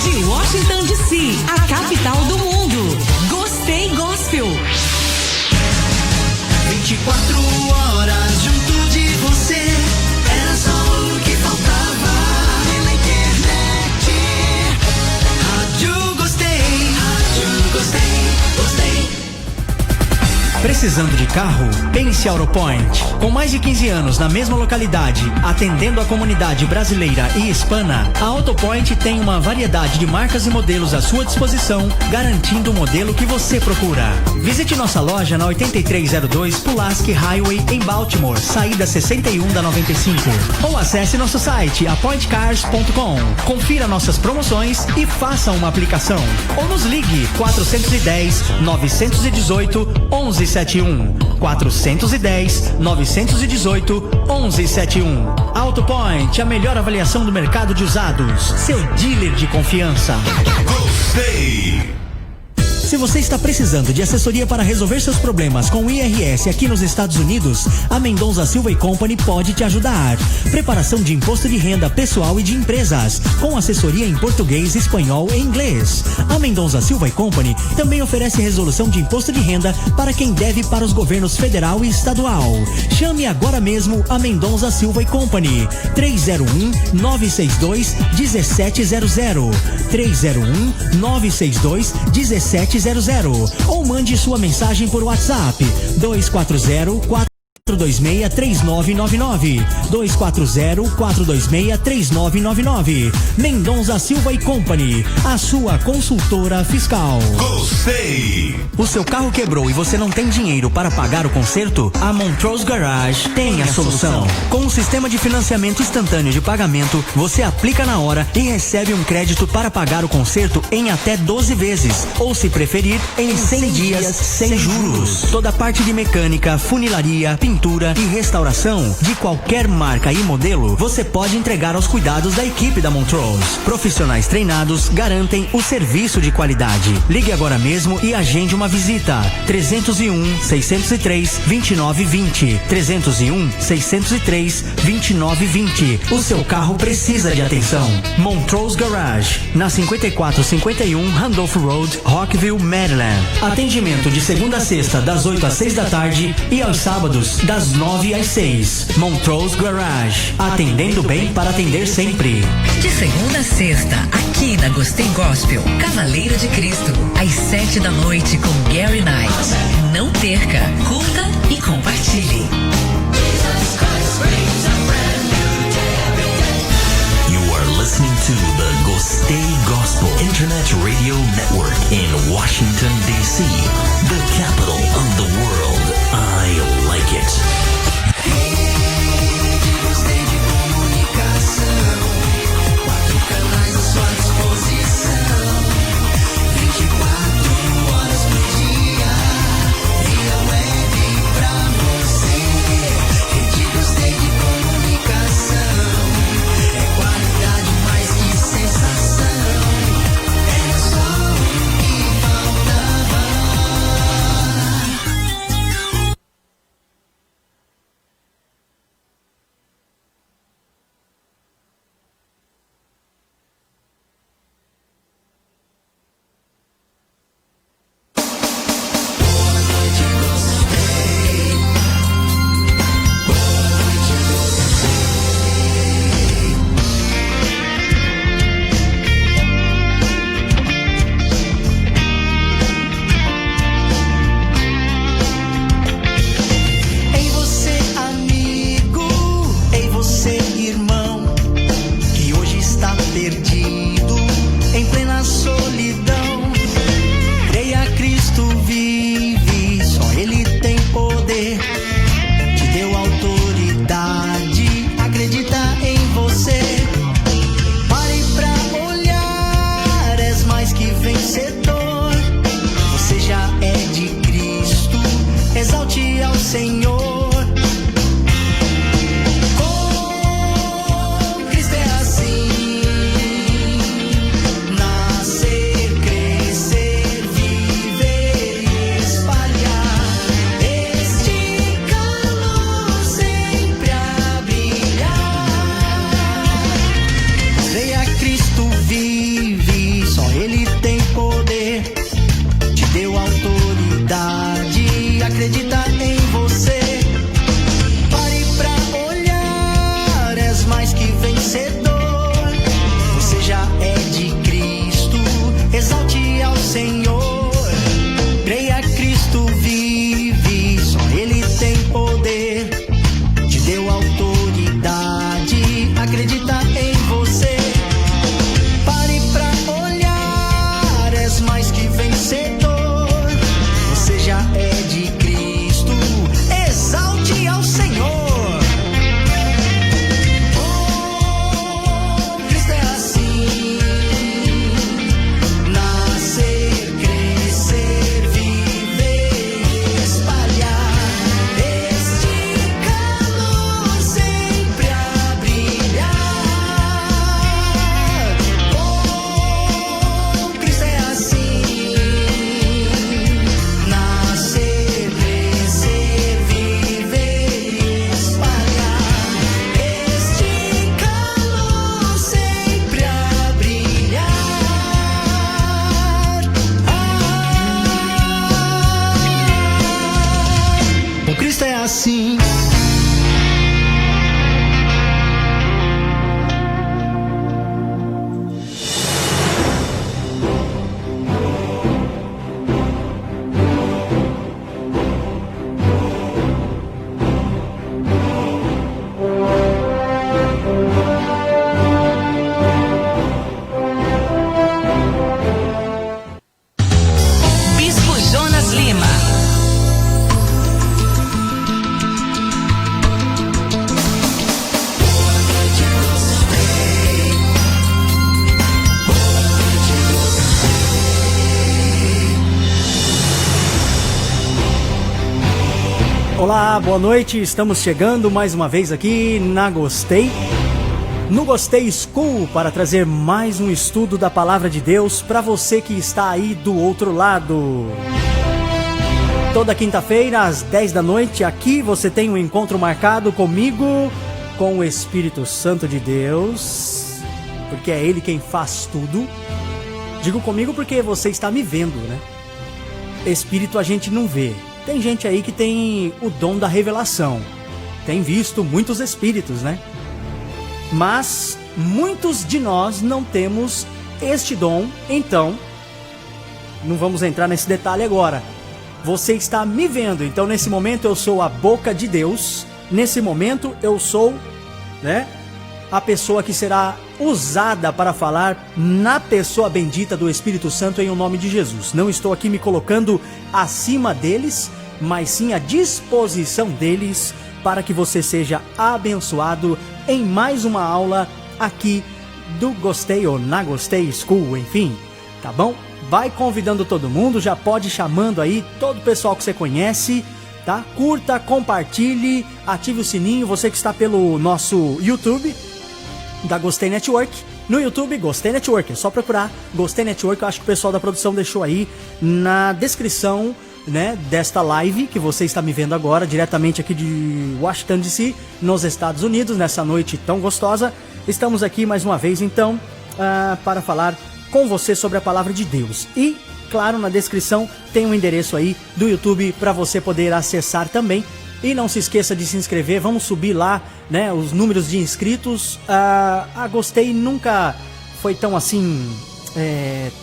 De Washington DC, a capital do mundo. Gostei Gospel. 24 horas junto de você. Era só o que faltava na internet. Rádio Gostei, gostei. Precisando de carro? Pense AutoPoint. Com mais de 15 anos na mesma localidade, atendendo a comunidade brasileira e hispana, a AutoPoint tem uma variedade de marcas e modelos à sua disposição, garantindo o modelo que você procura. Visite nossa loja na 8302 Pulaski Highway, em Baltimore, saída 61 da 95. Ou acesse nosso site, appointcars.com. Confira nossas promoções e faça uma aplicação. Ou nos ligue 410-918-1171. 410-918-1171. AutoPoint, a melhor avaliação do mercado de usados. Seu dealer de confiança. Gostei! Se você está precisando de assessoria para resolver seus problemas com o IRS aqui nos Estados Unidos, a Mendonça Silva & Company pode te ajudar. Preparação de imposto de renda pessoal e de empresas, com assessoria em português, espanhol e inglês. A Mendonça Silva & Company também oferece resolução de imposto de renda para quem deve para os governos federal e estadual. Chame agora mesmo a Mendonça Silva & Company. 301-962-1700. 301-962-1700. Ou mande sua mensagem por WhatsApp 240-426-3999. 240-426-3999. Mendonça Silva & Company, a sua consultora fiscal. Gostei! O seu carro quebrou e você não tem dinheiro para pagar o conserto? A Montrose Garage tem a solução. Com um sistema de financiamento instantâneo de pagamento, você aplica na hora e recebe um crédito para pagar o conserto em até 12 vezes. Ou, se preferir, em 100 dias sem juros. Toda a parte de mecânica, funilaria, pintura e restauração de qualquer marca e modelo, você pode entregar aos cuidados da equipe da Montrose. Profissionais treinados garantem o serviço de qualidade. Ligue agora mesmo e agende uma visita. 301-603-2920. 301-603-2920. O seu carro precisa de atenção. Montrose Garage, na 5451 Randolph Road, Rockville, Maryland. Atendimento de segunda a sexta, das 8 às 6 da tarde e aos sábados, das 9 às 6. Montrose Garage, atendendo bem para atender sempre. De segunda a sexta, aqui na Gostei Gospel, Cavaleiro de Cristo, às 7 da noite com Gary Knight. Não perca, curta e compartilhe. You are listening to the Gostei Gospel Internet Radio Network in Washington, D.C., the capital of the world. I like it. Gostei de comunicação. 4 canais à sua disposição. 24 horas por dia. Via web pra você. Rede Gostei de comunicação. É qualidade mais que sensação. Era só o que faltava. Ei você amigo, ei você irmão, que hoje está perdido em plena solidão. Creia, Cristo vive, só Ele tem poder, te deu autoridade, acredita em você. Pare pra olhar, és mais que vencedor, você já é de Cristo, exalte ao Senhor. Com Cristo é assim, Olá, boa noite, estamos chegando mais uma vez aqui na Gostei, no Gostei School, para trazer mais um estudo da Palavra de Deus para você que está aí do outro lado. Toda quinta-feira às 10 da noite, aqui você tem um encontro marcado comigo, com o Espírito Santo de Deus, porque é Ele quem faz tudo. Digo comigo porque você está me vendo, né? Espírito a gente não vê. Tem gente aí que tem o dom da revelação, tem visto muitos espíritos, né? Mas muitos de nós não temos este dom, então não vamos entrar nesse detalhe agora. Você está me vendo, então nesse momento eu sou a boca de Deus, nesse momento eu sou, né, a pessoa que será usada para falar na pessoa bendita do Espírito Santo em o nome de Jesus. Não estou aqui me colocando acima deles, mas sim à disposição deles para que você seja abençoado em mais uma aula aqui do Gostei ou na Gostei School, enfim, tá bom? Vai convidando todo mundo, já pode ir chamando aí todo o pessoal que você conhece, tá? Curta, compartilhe, ative o sininho, você que está pelo nosso YouTube da Gostei Network. No YouTube, Gostei Network, é só procurar Gostei Network. Eu acho que o pessoal da produção deixou aí na descrição, né, desta live que você está me vendo agora, diretamente aqui de Washington DC, nos Estados Unidos, nessa noite tão gostosa. Estamos aqui mais uma vez, então, para falar com você sobre a Palavra de Deus. E, claro, na descrição tem um endereço aí do YouTube para você poder acessar também. E não se esqueça de se inscrever, vamos subir lá, né, os números de inscritos. A Gostei nunca foi tão assim,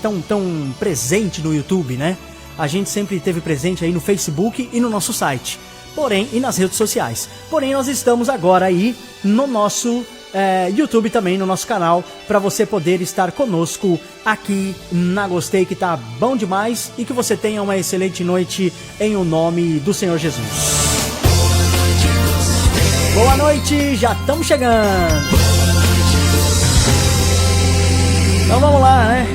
tão presente no YouTube, né? A gente sempre esteve presente aí no Facebook e no nosso site, porém, e nas redes sociais. Porém, nós estamos agora aí no nosso YouTube também, no nosso canal, para você poder estar conosco aqui na Gostei, que tá bom demais, e que você tenha uma excelente noite em o nome do Senhor Jesus. Boa noite, já estamos chegando. Então vamos lá, né?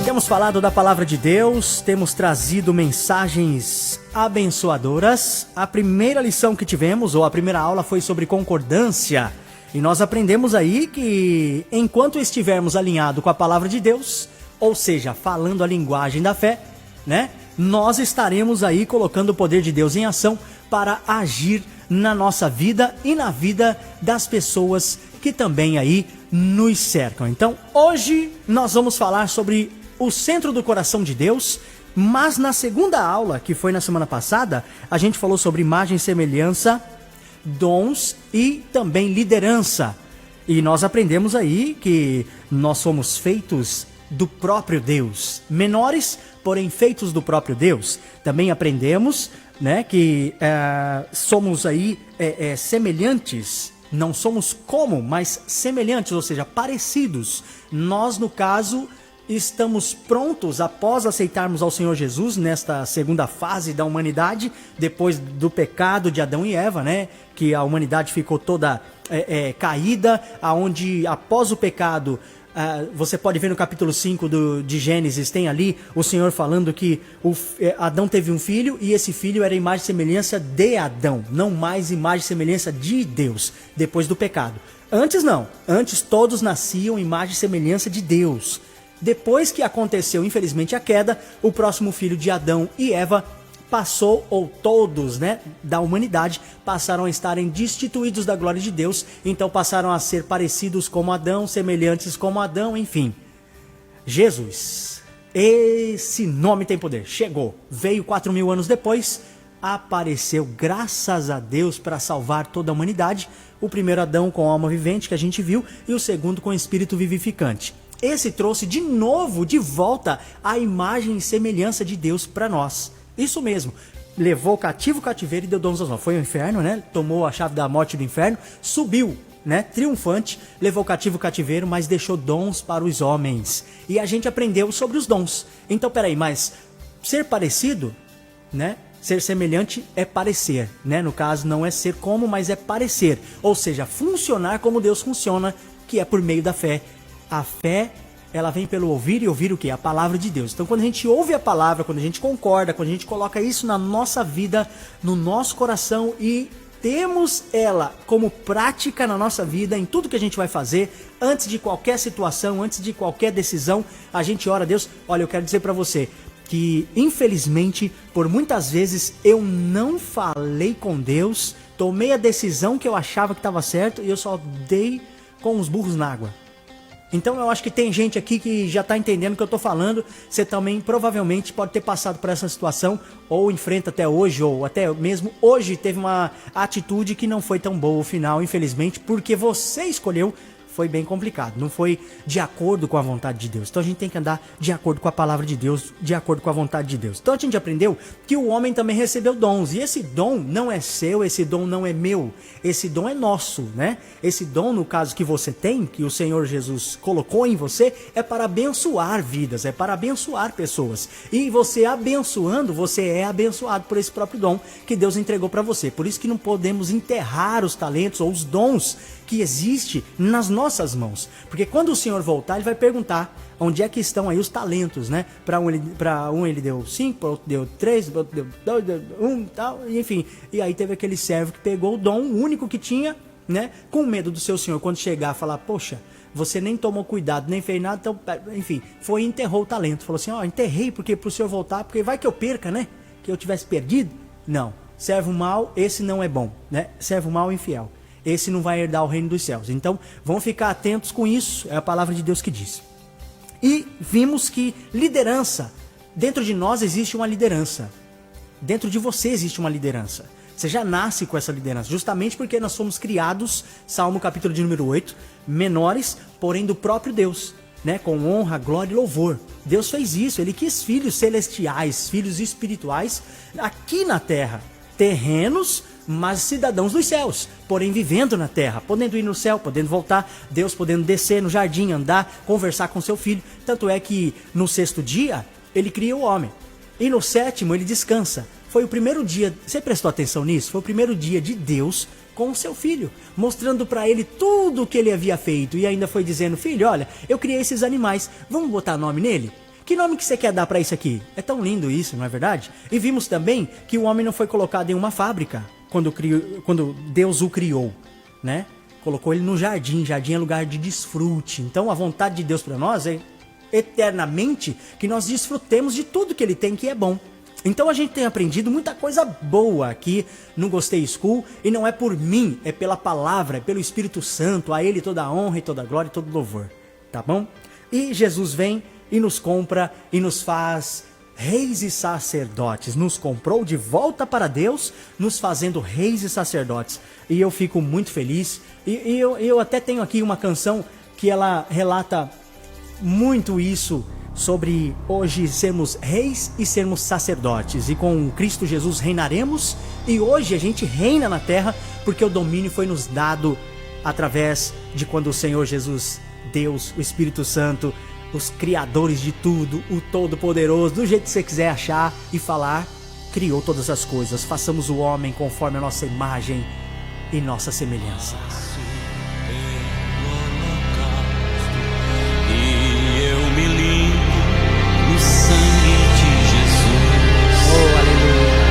Temos falado da Palavra de Deus, temos trazido mensagens abençoadoras. A primeira lição que tivemos, ou a primeira aula, foi sobre concordância. E nós aprendemos aí que enquanto estivermos alinhados com a Palavra de Deus, ou seja, falando a linguagem da fé, né, nós estaremos aí colocando o poder de Deus em ação para agir na nossa vida e na vida das pessoas que também aí nos cercam. Então, hoje nós vamos falar sobre o centro do coração de Deus, mas na segunda aula, que foi na semana passada, a gente falou sobre imagem e semelhança, dons e também liderança. E nós aprendemos aí que nós somos feitos do próprio Deus, menores, porém feitos do próprio Deus. Também aprendemos, né, que somos aí semelhantes, não somos como, mas semelhantes, ou seja, parecidos. Nós, no caso, estamos prontos após aceitarmos ao Senhor Jesus nesta segunda fase da humanidade, depois do pecado de Adão e Eva, né? Que a humanidade ficou toda caída, aonde após o pecado, você pode ver no capítulo 5 de Gênesis, tem ali o Senhor falando que Adão teve um filho, e esse filho era imagem e semelhança de Adão, não mais imagem e semelhança de Deus, depois do pecado. Antes não, antes todos nasciam imagem e semelhança de Deus. Depois que aconteceu, infelizmente, a queda, o próximo filho de Adão e Eva passou, ou todos, né, da humanidade, passaram a estarem destituídos da glória de Deus, então passaram a ser parecidos como Adão, semelhantes como Adão, enfim. Jesus, esse nome tem poder, chegou, veio 4.000 anos depois, apareceu, graças a Deus, para salvar toda a humanidade. O primeiro Adão com alma vivente, que a gente viu, e o segundo com espírito vivificante. Esse trouxe de novo, de volta, a imagem e semelhança de Deus para nós. Isso mesmo, levou cativo o cativeiro e deu dons aos homens. Foi ao inferno, né? Tomou a chave da morte do inferno, subiu, né? Triunfante, levou cativo o cativeiro, mas deixou dons para os homens. E a gente aprendeu sobre os dons. Então, peraí, mas ser parecido, né? Ser semelhante é parecer, né? No caso, não é ser como, mas é parecer. Ou seja, funcionar como Deus funciona, que é por meio da fé. A fé ela vem pelo ouvir, e ouvir o quê? A palavra de Deus. Então quando a gente ouve a palavra, quando a gente concorda, quando a gente coloca isso na nossa vida, no nosso coração e temos ela como prática na nossa vida, em tudo que a gente vai fazer, antes de qualquer situação, antes de qualquer decisão, a gente ora a Deus. Olha, eu quero dizer pra você que infelizmente, por muitas vezes eu não falei com Deus, tomei a decisão que eu achava que estava certo e eu só dei com os burros na água. Então eu acho que tem gente aqui que já está entendendo o que eu estou falando. Você também provavelmente pode ter passado por essa situação, ou enfrenta até hoje, ou até mesmo hoje teve uma atitude que não foi tão boa o final, infelizmente, porque você escolheu. Foi bem complicado, não foi de acordo com a vontade de Deus. Então a gente tem que andar de acordo com a palavra de Deus, de acordo com a vontade de Deus. Então a gente aprendeu que o homem também recebeu dons, e esse dom não é seu, esse dom não é meu, esse dom é nosso, né? Esse dom, no caso que você tem, que o Senhor Jesus colocou em você, é para abençoar vidas, é para abençoar pessoas. E você abençoando, você é abençoado por esse próprio dom que Deus entregou para você. Por isso que não podemos enterrar os talentos ou os dons que existe nas nossas mãos, porque quando o Senhor voltar, ele vai perguntar onde é que estão aí os talentos, né? Para um ele deu 5, para outro deu 3, para outro deu 2, deu 1, tal, enfim. E aí teve aquele servo que pegou o dom, o único que tinha, né? Com medo do seu Senhor, quando chegar, falar, poxa, você nem tomou cuidado, nem fez nada, então, enfim, foi e enterrou o talento. Falou assim, enterrei porque pro Senhor voltar, porque vai que eu perca, né? Que eu tivesse perdido. Não, servo mau, esse não é bom, né? Servo mau e infiel. Esse não vai herdar o reino dos céus. Então, vamos ficar atentos com isso. É a palavra de Deus que diz. E vimos que liderança, dentro de nós existe uma liderança. Dentro de você existe uma liderança. Você já nasce com essa liderança. Justamente porque nós fomos criados, Salmo capítulo de número 8, menores, porém do próprio Deus, né? Com honra, glória e louvor. Deus fez isso. Ele quis filhos celestiais, filhos espirituais aqui na terra. Terrenos, mas cidadãos dos céus, porém vivendo na terra, podendo ir no céu, podendo voltar, Deus podendo descer no jardim, andar, conversar com seu filho. Tanto é que no 6º dia, ele cria o homem, e no 7º ele descansa. Foi o primeiro dia, você prestou atenção nisso? Foi o primeiro dia de Deus com o seu filho, mostrando para ele tudo o que ele havia feito, e ainda foi dizendo, filho, olha, eu criei esses animais, vamos botar nome nele? Que nome que você quer dar para isso aqui? É tão lindo isso, não é verdade? E vimos também que o homem não foi colocado em uma fábrica quando Deus o criou, né? Colocou ele no jardim. Jardim é lugar de desfrute. Então a vontade de Deus para nós é eternamente que nós desfrutemos de tudo que ele tem que é bom. Então a gente tem aprendido muita coisa boa aqui no Gostei School, e não é por mim, é pela palavra, é pelo Espírito Santo, a ele toda a honra e toda a glória e todo louvor, tá bom? E Jesus vem e nos compra e nos faz reis e sacerdotes, nos comprou de volta para Deus, nos fazendo reis e sacerdotes, e eu fico muito feliz, e eu até tenho aqui uma canção que ela relata muito isso, sobre hoje sermos reis e sermos sacerdotes, e com Cristo Jesus reinaremos, e hoje a gente reina na terra, porque o domínio foi nos dado através de quando o Senhor Jesus, Deus, o Espírito Santo, os criadores de tudo, o Todo-Poderoso, do jeito que você quiser achar e falar, criou todas as coisas. Façamos o homem conforme a nossa imagem e nossa semelhança. E eu me limpo no sangue de Jesus. Oh, aleluia.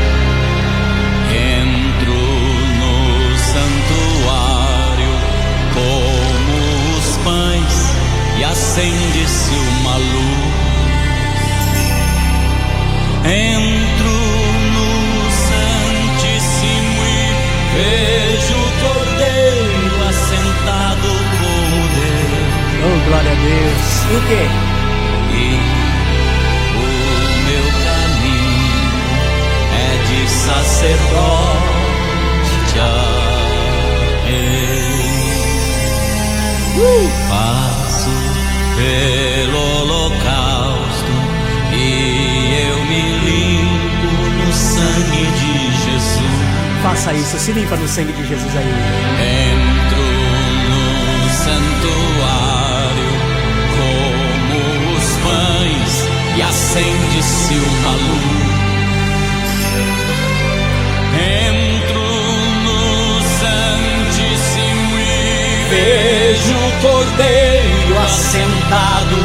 Entro no santuário como os pães e acende-se uma luz. Entro no Santíssimo e vejo o Cordeiro assentado como Deus. Oh, glória a Deus. E o quê? E o meu caminho é de sacerdote a Rei. Passo pelo holocausto e eu me limpo no sangue de Jesus. Faça isso, se limpa no sangue de Jesus aí. Entro no santuário como os pães e acende-se uma luz. Entro no Santíssimo e vejo o Cordeiro assentado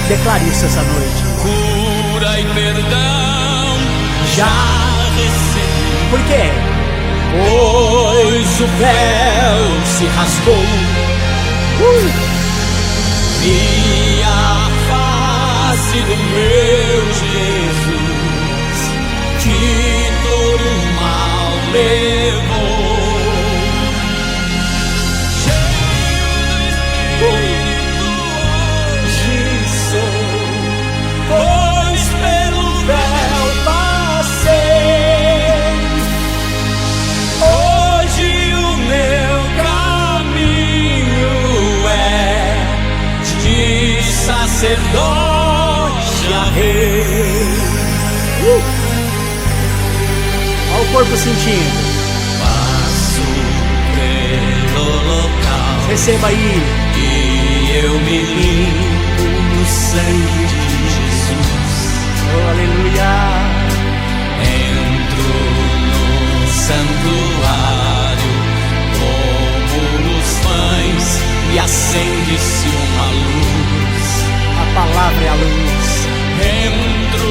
Declare isso essa noite. Cura e perdão Já recebi, Por quê? pois o véu se rasgou. Vi a face do meu Jesus, que todo o mal levou. Pois pelo véu passei. Hoje o meu caminho é de sacerdote a rei. Olha o corpo sentindo. Passo pelo local Receba aí. e eu me limpo no sangue de Jesus. Oh, aleluia. Entro no santuário como os pães e acende-se uma luz. A palavra é a luz. Entro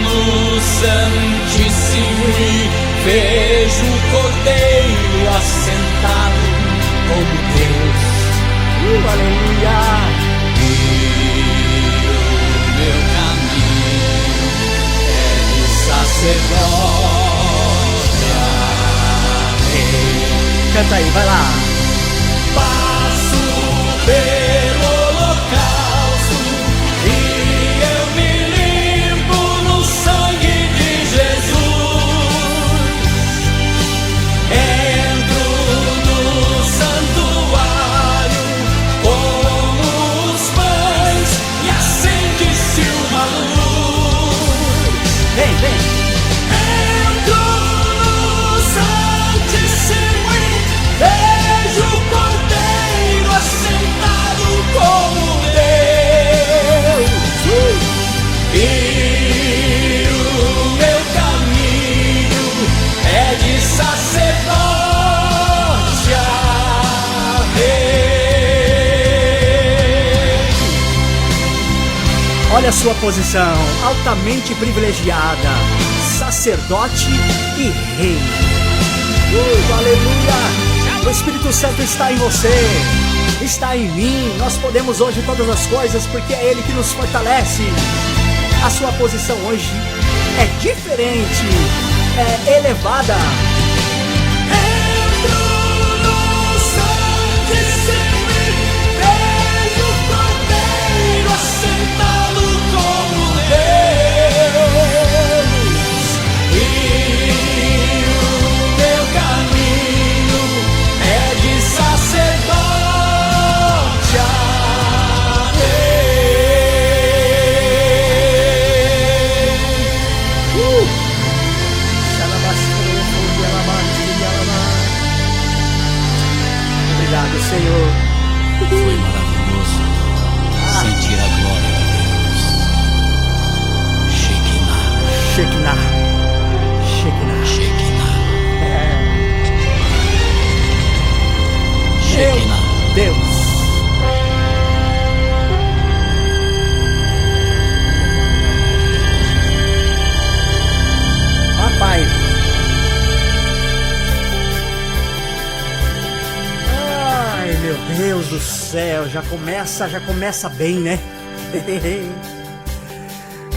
no Santíssimo e vejo o Cordeiro assentado como Deus. Aleluia. E o meu caminho é de sacerdote a rei. Canta aí, vai lá. Passo pelo holocausto e eu me limpo no sangue de Jesus. Entro no santuário como os pães e acende-se uma luz. Vem, vem. Entro no Santíssimo e vejo o Cordeiro assentado como Deus. E o meu caminho é de sacerdote a rei. Olha a sua posição, altamente privilegiada, sacerdote e rei. Aleluia! O Espírito Santo está em você, está em mim. Nós podemos hoje todas as coisas porque é Ele que nos fortalece. A sua posição hoje é diferente, é elevada. Entro no Santíssimo e vejo o Cordeiro assentado como Deus. E o meu caminho é de sacerdote a rei. Obrigado, Senhor. Foi maravilhoso sentir a glória de Deus. Shekinah, Shekinah. Shekinah. Shekinah, Meu Shekinah. Deus. Pai. Ai, meu Deus do céu, já começa bem, né?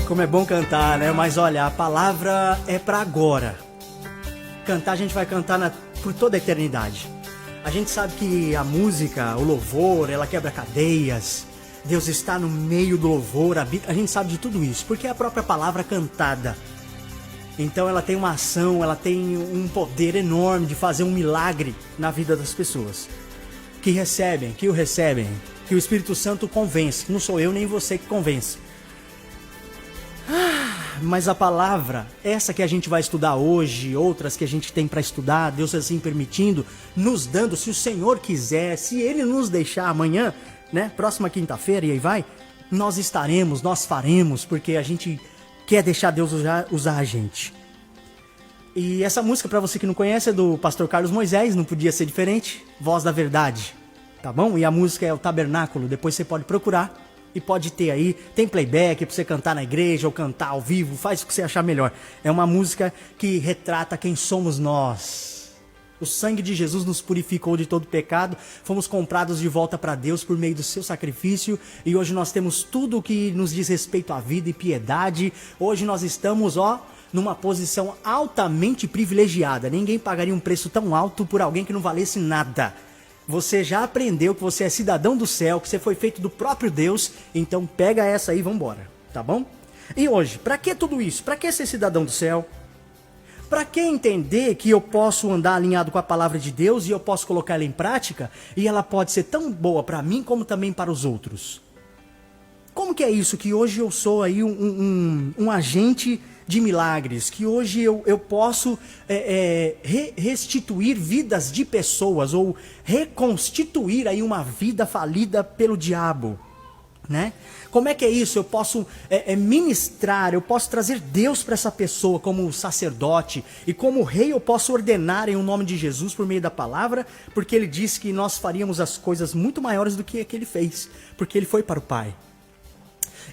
Como é bom cantar, né? Mas olha, a palavra é pra agora. Cantar, a gente vai cantar por toda a eternidade. A gente sabe que a música, o louvor, ela quebra cadeias. Deus está no meio do louvor, a gente sabe de tudo isso, porque é a própria palavra cantada. Então ela tem uma ação, ela tem um poder enorme de fazer um milagre na vida das pessoas. Que o recebem, que o Espírito Santo convence. Não sou eu nem você que convence. Mas a palavra, essa que a gente vai estudar hoje, outras que a gente tem para estudar, Deus assim permitindo, nos dando, se o Senhor quiser, se Ele nos deixar amanhã, né, próxima quinta-feira e aí vai, nós estaremos, nós faremos, porque a gente quer deixar Deus usar a gente. E essa música, para você que não conhece, é do pastor Carlos Moisés, não podia ser diferente, Voz da Verdade, tá bom? E a música é o Tabernáculo, depois você pode procurar e pode ter aí, tem playback para você cantar na igreja ou cantar ao vivo, faz o que você achar melhor. É uma música que retrata quem somos nós. O sangue de Jesus nos purificou de todo pecado, fomos comprados de volta para Deus por meio do seu sacrifício e hoje nós temos tudo o que nos diz respeito à vida e piedade. Hoje nós estamos, numa posição altamente privilegiada. Ninguém pagaria um preço tão alto por alguém que não valesse nada. Você já aprendeu que você é cidadão do céu, que você foi feito do próprio Deus, então pega essa aí e vambora, tá bom? E hoje, para que tudo isso? Para que ser cidadão do céu? Para que entender que eu posso andar alinhado com a palavra de Deus e eu posso colocar ela em prática e ela pode ser tão boa para mim como também para os outros? Como que é isso que hoje eu sou aí um agente de milagres, que hoje eu posso restituir vidas de pessoas ou reconstituir aí uma vida falida pelo diabo, né? Como é que é isso? Eu posso ministrar, eu posso trazer Deus para essa pessoa como sacerdote e como rei eu posso ordenar em o nome de Jesus por meio da palavra, porque ele disse que nós faríamos as coisas muito maiores do que ele fez, porque ele foi para o Pai.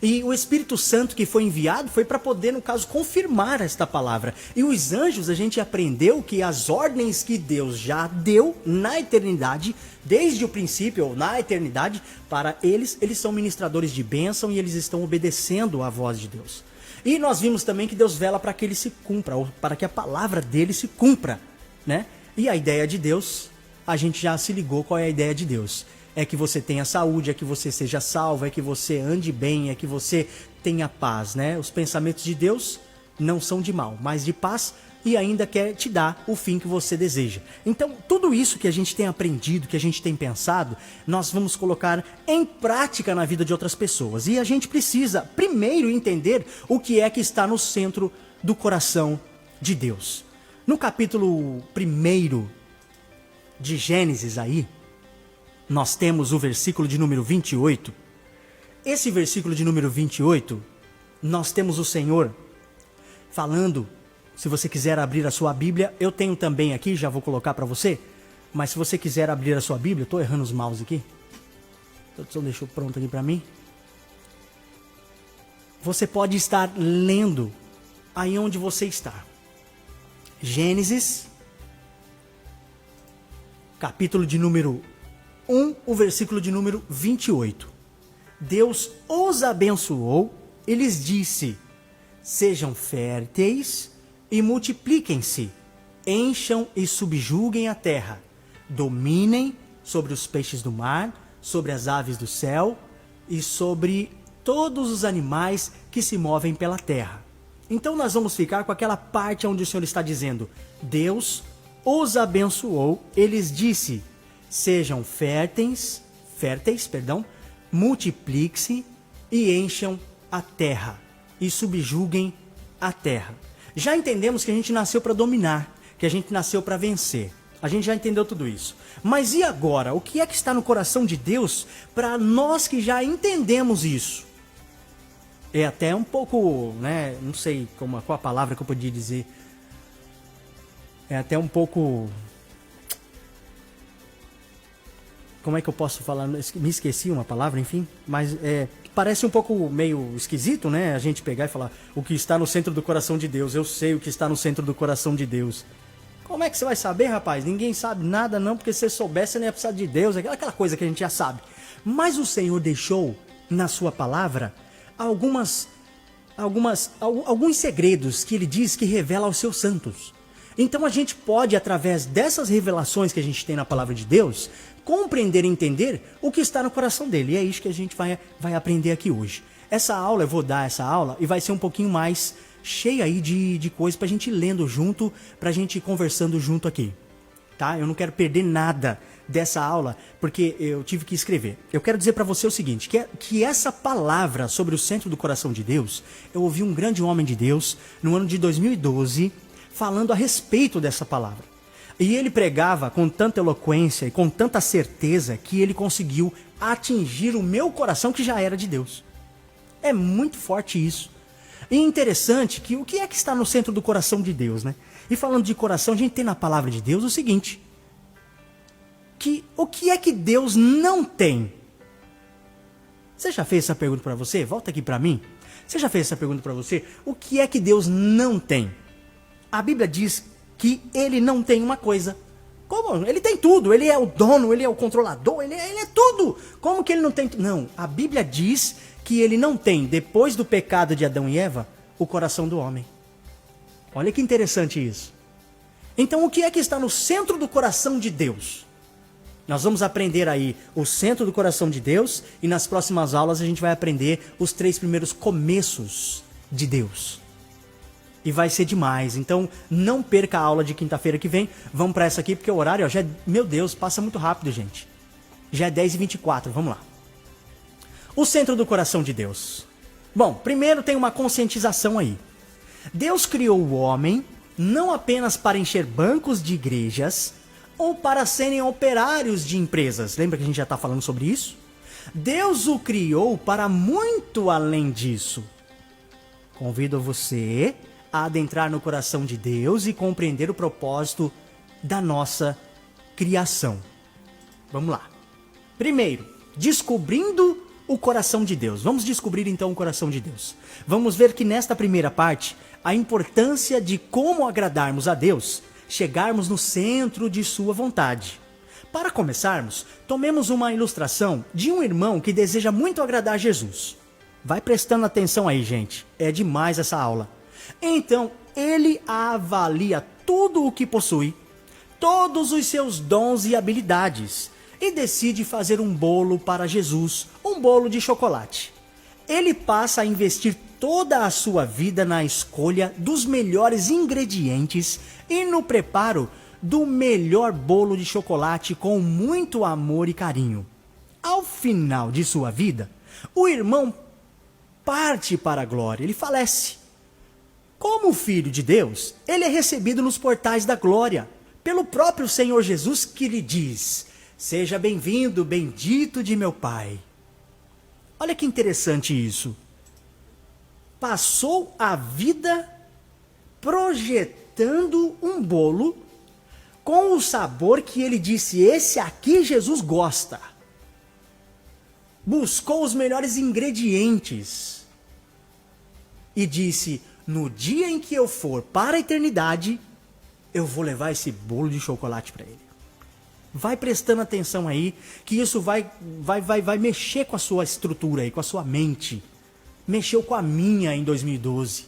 E o Espírito Santo que foi enviado foi para poder, no caso, confirmar esta palavra. E os anjos, a gente aprendeu que as ordens que Deus já deu na eternidade, desde o princípio ou na eternidade, para eles são ministradores de bênção e eles estão obedecendo à voz de Deus. E nós vimos também que Deus vela para que ele se cumpra, ou para que a palavra dele se cumpra, né? E a ideia de Deus, a gente já se ligou qual é a ideia de Deus. É que você tenha saúde, é que você seja salvo, é que você ande bem, é que você tenha paz, né? Os pensamentos de Deus não são de mal, mas de paz e ainda quer te dar o fim que você deseja. Então, tudo isso que a gente tem aprendido, que a gente tem pensado, nós vamos colocar em prática na vida de outras pessoas. E a gente precisa, primeiro, entender o que é que está no centro do coração de Deus. No capítulo 1 de Gênesis aí, nós temos o versículo de número 28. Esse versículo de número 28, nós temos o Senhor falando, se você quiser abrir a sua Bíblia, eu tenho também aqui, já vou colocar para você, mas se você quiser abrir a sua Bíblia, eu estou errando os mouse aqui, então deixou pronto aqui para mim. Você pode estar lendo aí onde você está. Gênesis, capítulo de número 1, o versículo de número 28. Deus os abençoou e lhes disse: sejam férteis e multipliquem-se, encham e subjuguem a terra, dominem sobre os peixes do mar, sobre as aves do céu e sobre todos os animais que se movem pela terra. Então nós vamos ficar com aquela parte onde o Senhor está dizendo: Deus os abençoou e lhes disse: sejam férteis, multipliquem-se e encham a terra e subjuguem a terra. Já entendemos que a gente nasceu para dominar, que a gente nasceu para vencer. A gente já entendeu tudo isso. Mas e agora? O que é que está no coração de Deus para nós que já entendemos isso? É até um pouco, né? Não sei qual a palavra que eu podia dizer. É até um pouco... Como é que eu posso falar? Me esqueci uma palavra, enfim. Mas parece um pouco meio esquisito, né? A gente pegar e falar o que está no centro do coração de Deus. Eu sei o que está no centro do coração de Deus. Como é que você vai saber, rapaz? Ninguém sabe nada não, porque se você soubesse, você não ia precisar de Deus. Aquela coisa que a gente já sabe. Mas o Senhor deixou na sua palavra alguns segredos que ele diz que revela aos seus santos. Então a gente pode, através dessas revelações que a gente tem na palavra de Deus, compreender e entender o que está no coração dele. E é isso que a gente vai aprender aqui hoje. Essa aula, eu vou dar essa aula e vai ser um pouquinho mais cheia aí de coisas pra gente ir lendo junto, pra gente ir conversando junto aqui. Tá? Eu não quero perder nada dessa aula, porque eu tive que escrever. Eu quero dizer pra você o seguinte, que essa palavra sobre o centro do coração de Deus, eu ouvi um grande homem de Deus no ano de 2012 falando a respeito dessa palavra. E ele pregava com tanta eloquência e com tanta certeza que ele conseguiu atingir o meu coração que já era de Deus. É muito forte isso. E interessante que o que é que está no centro do coração de Deus, né? E falando de coração, a gente tem na palavra de Deus o seguinte: que o que é que Deus não tem? Você já fez essa pergunta para você? Volta aqui para mim. Você já fez essa pergunta para você? O que é que Deus não tem? A Bíblia diz que ele não tem uma coisa. Como? Ele tem tudo. Ele é o dono, ele é o controlador, ele é tudo. Como que ele não tem tudo? Não, a Bíblia diz que ele não tem, depois do pecado de Adão e Eva, o coração do homem. Olha que interessante isso. Então o que é que está no centro do coração de Deus? Nós vamos aprender aí o centro do coração de Deus e nas próximas aulas a gente vai aprender os 3 primeiros começos de Deus. E vai ser demais, então não perca a aula de quinta-feira que vem. Vamos para essa aqui porque o horário já é, meu Deus, passa muito rápido, gente. Já é 10h24, vamos lá. O centro do coração de Deus. Bom, primeiro tem uma conscientização aí. Deus criou o homem não apenas para encher bancos de igrejas ou para serem operários de empresas. Lembra que a gente já está falando sobre isso? Deus o criou para muito além disso. Convido você a adentrar no coração de Deus e compreender o propósito da nossa criação. Vamos lá. Primeiro, descobrindo o coração de Deus. Vamos descobrir então o coração de Deus. Vamos ver que nesta primeira parte, a importância de como agradarmos a Deus, chegarmos no centro de sua vontade. Para começarmos, tomemos uma ilustração de um irmão que deseja muito agradar a Jesus. Vai prestando atenção aí, gente. É demais essa aula. Então, ele avalia tudo o que possui, todos os seus dons e habilidades, e decide fazer um bolo para Jesus, um bolo de chocolate. Ele passa a investir toda a sua vida na escolha dos melhores ingredientes e no preparo do melhor bolo de chocolate com muito amor e carinho. Ao final de sua vida, o irmão parte para a glória, ele falece. Como filho de Deus, ele é recebido nos portais da glória, pelo próprio Senhor Jesus, que lhe diz: seja bem-vindo, bendito de meu Pai. Olha que interessante isso. Passou a vida projetando um bolo com o sabor que ele disse: esse aqui Jesus gosta. Buscou os melhores ingredientes e disse: no dia em que eu for para a eternidade, eu vou levar esse bolo de chocolate para ele. Vai prestando atenção aí, que isso vai mexer com a sua estrutura aí, com a sua mente. Mexeu com a minha em 2012.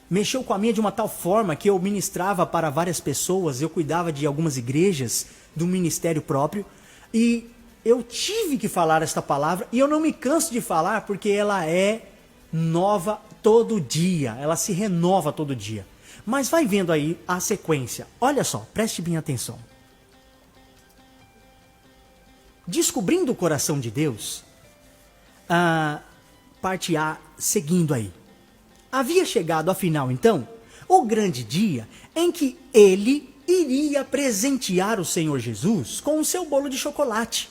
Mexeu com a minha de uma tal forma que eu ministrava para várias pessoas, eu cuidava de algumas igrejas, do ministério próprio, e eu tive que falar esta palavra, e eu não me canso de falar porque ela é nova todo dia, ela se renova todo dia. Mas vai vendo aí a sequência. Olha só, preste bem atenção. Descobrindo o coração de Deus, parte A seguindo aí. Havia chegado afinal então o grande dia em que ele iria presentear o Senhor Jesus com o seu bolo de chocolate.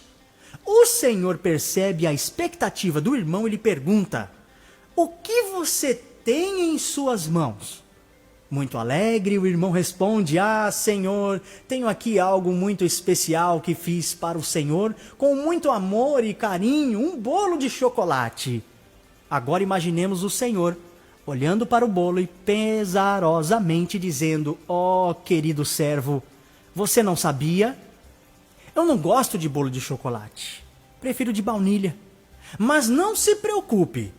O Senhor percebe a expectativa do irmão e lhe pergunta: o que você tem em suas mãos? Muito alegre, o irmão responde: ah, Senhor, tenho aqui algo muito especial que fiz para o Senhor, com muito amor e carinho, um bolo de chocolate. Agora imaginemos o Senhor olhando para o bolo e pesarosamente dizendo: ó, querido servo, você não sabia? Eu não gosto de bolo de chocolate, prefiro de baunilha. Mas não se preocupe,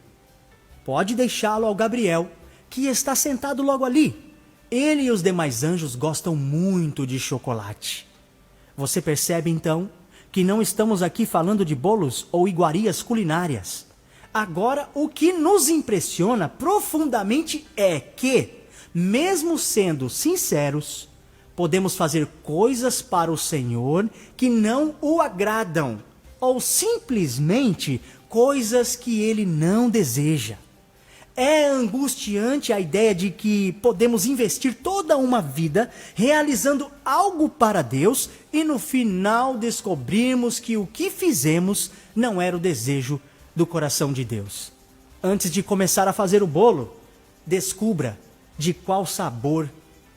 pode deixá-lo ao Gabriel, que está sentado logo ali. Ele e os demais anjos gostam muito de chocolate. Você percebe então que não estamos aqui falando de bolos ou iguarias culinárias. Agora, o que nos impressiona profundamente é que, mesmo sendo sinceros, podemos fazer coisas para o Senhor que não o agradam, ou simplesmente coisas que ele não deseja. É angustiante a ideia de que podemos investir toda uma vida realizando algo para Deus e no final descobrirmos que o que fizemos não era o desejo do coração de Deus. Antes de começar a fazer o bolo, descubra de qual sabor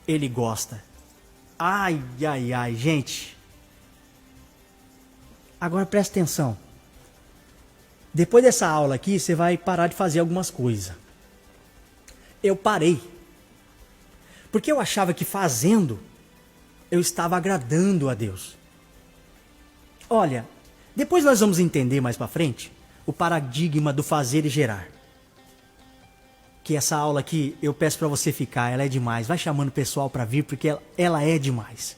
Ele gosta. Ai, ai, ai, gente. Agora presta atenção. Depois dessa aula aqui, você vai parar de fazer algumas coisas. Eu parei. Porque eu achava que fazendo, eu estava agradando a Deus. Olha, depois nós vamos entender mais pra frente o paradigma do fazer e gerar. Que essa aula aqui, eu peço pra você ficar, ela é demais. Vai chamando o pessoal pra vir, porque ela é demais.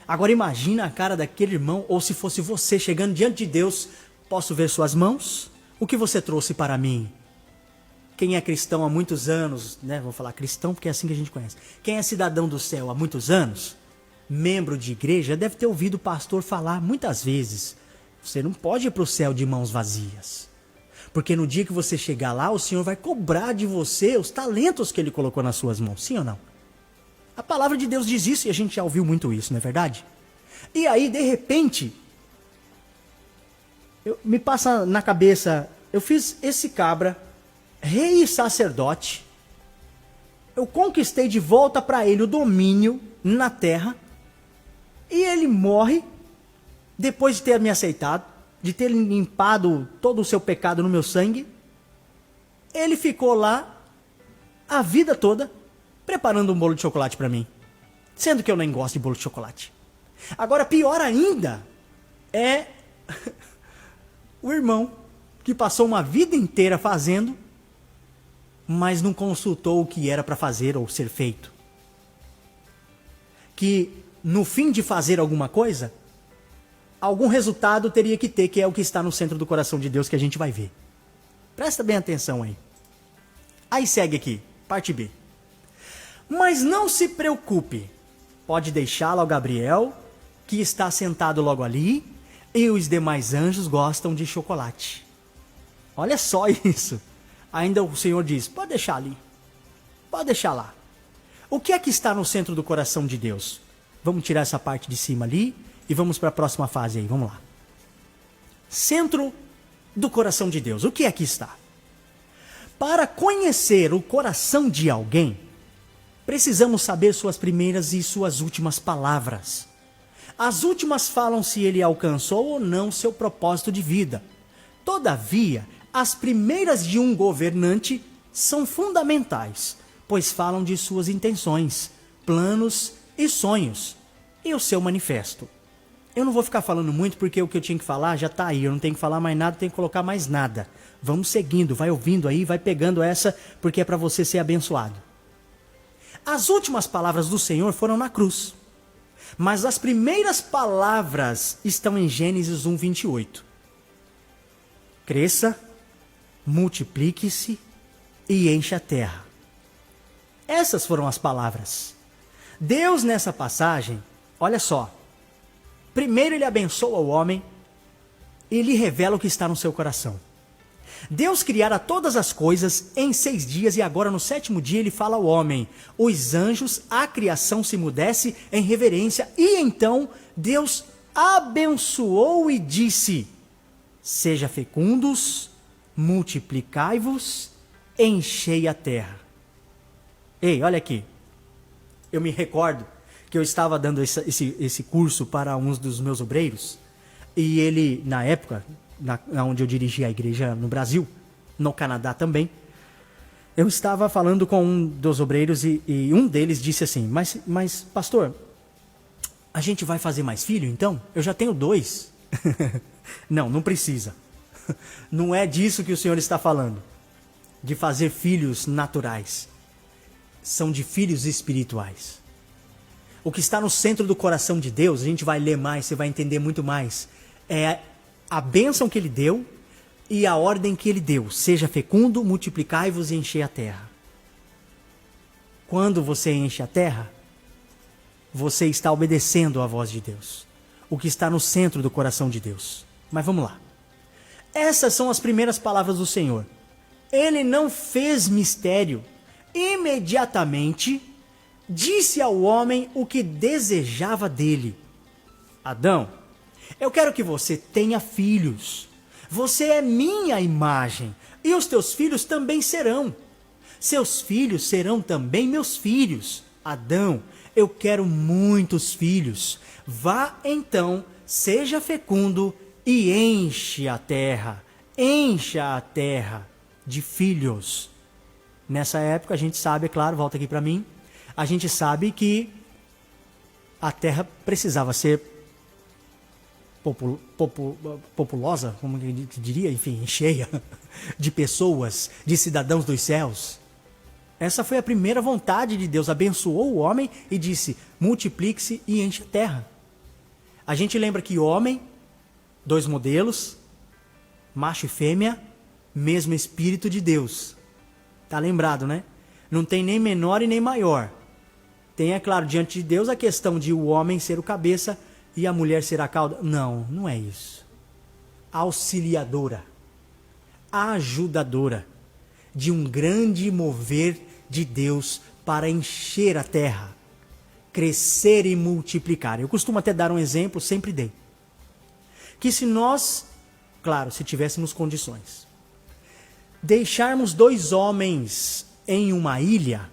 Agora imagina a cara daquele irmão, ou se fosse você chegando diante de Deus, posso ver suas mãos? O que você trouxe para mim? Quem é cristão há muitos anos, né? Vou falar cristão porque é assim que a gente conhece. Quem é cidadão do céu há muitos anos, membro de igreja, deve ter ouvido o pastor falar muitas vezes: você não pode ir para o céu de mãos vazias. Porque no dia que você chegar lá, o Senhor vai cobrar de você os talentos que Ele colocou nas suas mãos. Sim ou não? A palavra de Deus diz isso e a gente já ouviu muito isso, não é verdade? E aí, de repente, me passa na cabeça, eu fiz esse cabra, rei e sacerdote, eu conquistei de volta para ele o domínio na terra, e ele morre, depois de ter me aceitado, de ter limpado todo o seu pecado no meu sangue. Ele ficou lá a vida toda preparando um bolo de chocolate para mim, sendo que eu nem gosto de bolo de chocolate. Agora, pior ainda é o irmão que passou uma vida inteira fazendo, mas não consultou o que era para fazer ou ser feito. Que no fim de fazer alguma coisa, algum resultado teria que ter, que é o que está no centro do coração de Deus, que a gente vai ver. Presta bem atenção aí. Aí segue aqui, parte B. Mas não se preocupe, pode deixá-lo ao Gabriel, que está sentado logo ali, e os demais anjos gostam de chocolate. Olha só isso. Ainda o Senhor diz, pode deixar ali, pode deixar lá. O que é que está no centro do coração de Deus? Vamos tirar essa parte de cima ali, e vamos para a próxima fase aí, vamos lá. Centro do coração de Deus, o que é que está? Para conhecer o coração de alguém, precisamos saber suas primeiras e suas últimas palavras. As últimas falam se ele alcançou ou não seu propósito de vida. Todavia, as primeiras de um governante são fundamentais, pois falam de suas intenções, planos e sonhos, e o seu manifesto. Eu não vou ficar falando muito porque o que eu tinha que falar já está aí. Eu não tenho que falar mais nada, tenho que colocar mais nada. Vamos seguindo, vai ouvindo aí, vai pegando essa, porque é para você ser abençoado. As últimas palavras do Senhor foram na cruz. Mas as primeiras palavras estão em Gênesis 1:28. Cresça, multiplique-se e enche a terra. Essas foram as palavras. Deus nessa passagem, olha só. Primeiro ele abençoa o homem e lhe revela o que está no seu coração. Deus criara todas as coisas em 6 dias e agora no 7º dia ele fala ao homem. Os anjos, a criação se mudece em reverência e então Deus abençoou e disse: seja fecundos, multiplicai-vos, enchei a terra. Ei, olha aqui. Eu me recordo que eu estava dando esse curso para uns dos meus obreiros, e ele, na época, onde eu dirigia a igreja no Brasil, no Canadá também, eu estava falando com um dos obreiros e um deles disse assim, mas pastor, a gente vai fazer mais filho então? Eu já tenho 2. Não precisa. Não é disso que o Senhor está falando, de fazer filhos naturais. São de filhos espirituais. O que está no centro do coração de Deus, a gente vai ler mais, você vai entender muito mais, é a bênção que Ele deu e a ordem que Ele deu. Seja fecundo, multiplicai-vos e enchei a terra. Quando você enche a terra, você está obedecendo à voz de Deus. O que está no centro do coração de Deus. Mas vamos lá. Essas são as primeiras palavras do Senhor. Ele não fez mistério. Imediatamente disse ao homem o que desejava dele. Adão, eu quero que você tenha filhos. Você é minha imagem, e os teus filhos também serão. Seus filhos serão também meus filhos. Adão, eu quero muitos filhos. Vá então, seja fecundo e encha a terra de filhos. Nessa época a gente sabe, é claro, volta aqui para mim, a gente sabe que a terra precisava ser populosa, como que diria, enfim, cheia de pessoas, de cidadãos dos céus. Essa foi a primeira vontade de Deus, abençoou o homem e disse, multiplique-se e enche a terra. A gente lembra que homem, 2 modelos, macho e fêmea, mesmo Espírito de Deus. Tá lembrado, né? Não tem nem menor e nem maior. Tem, é claro, diante de Deus a questão de o homem ser o cabeça e a mulher ser a cauda. Não, não é isso. Auxiliadora, ajudadora de um grande mover de Deus para encher a terra, crescer e multiplicar. Eu costumo até dar um exemplo, sempre dei. Que se nós, claro, se tivéssemos condições, deixarmos 2 homens em uma ilha,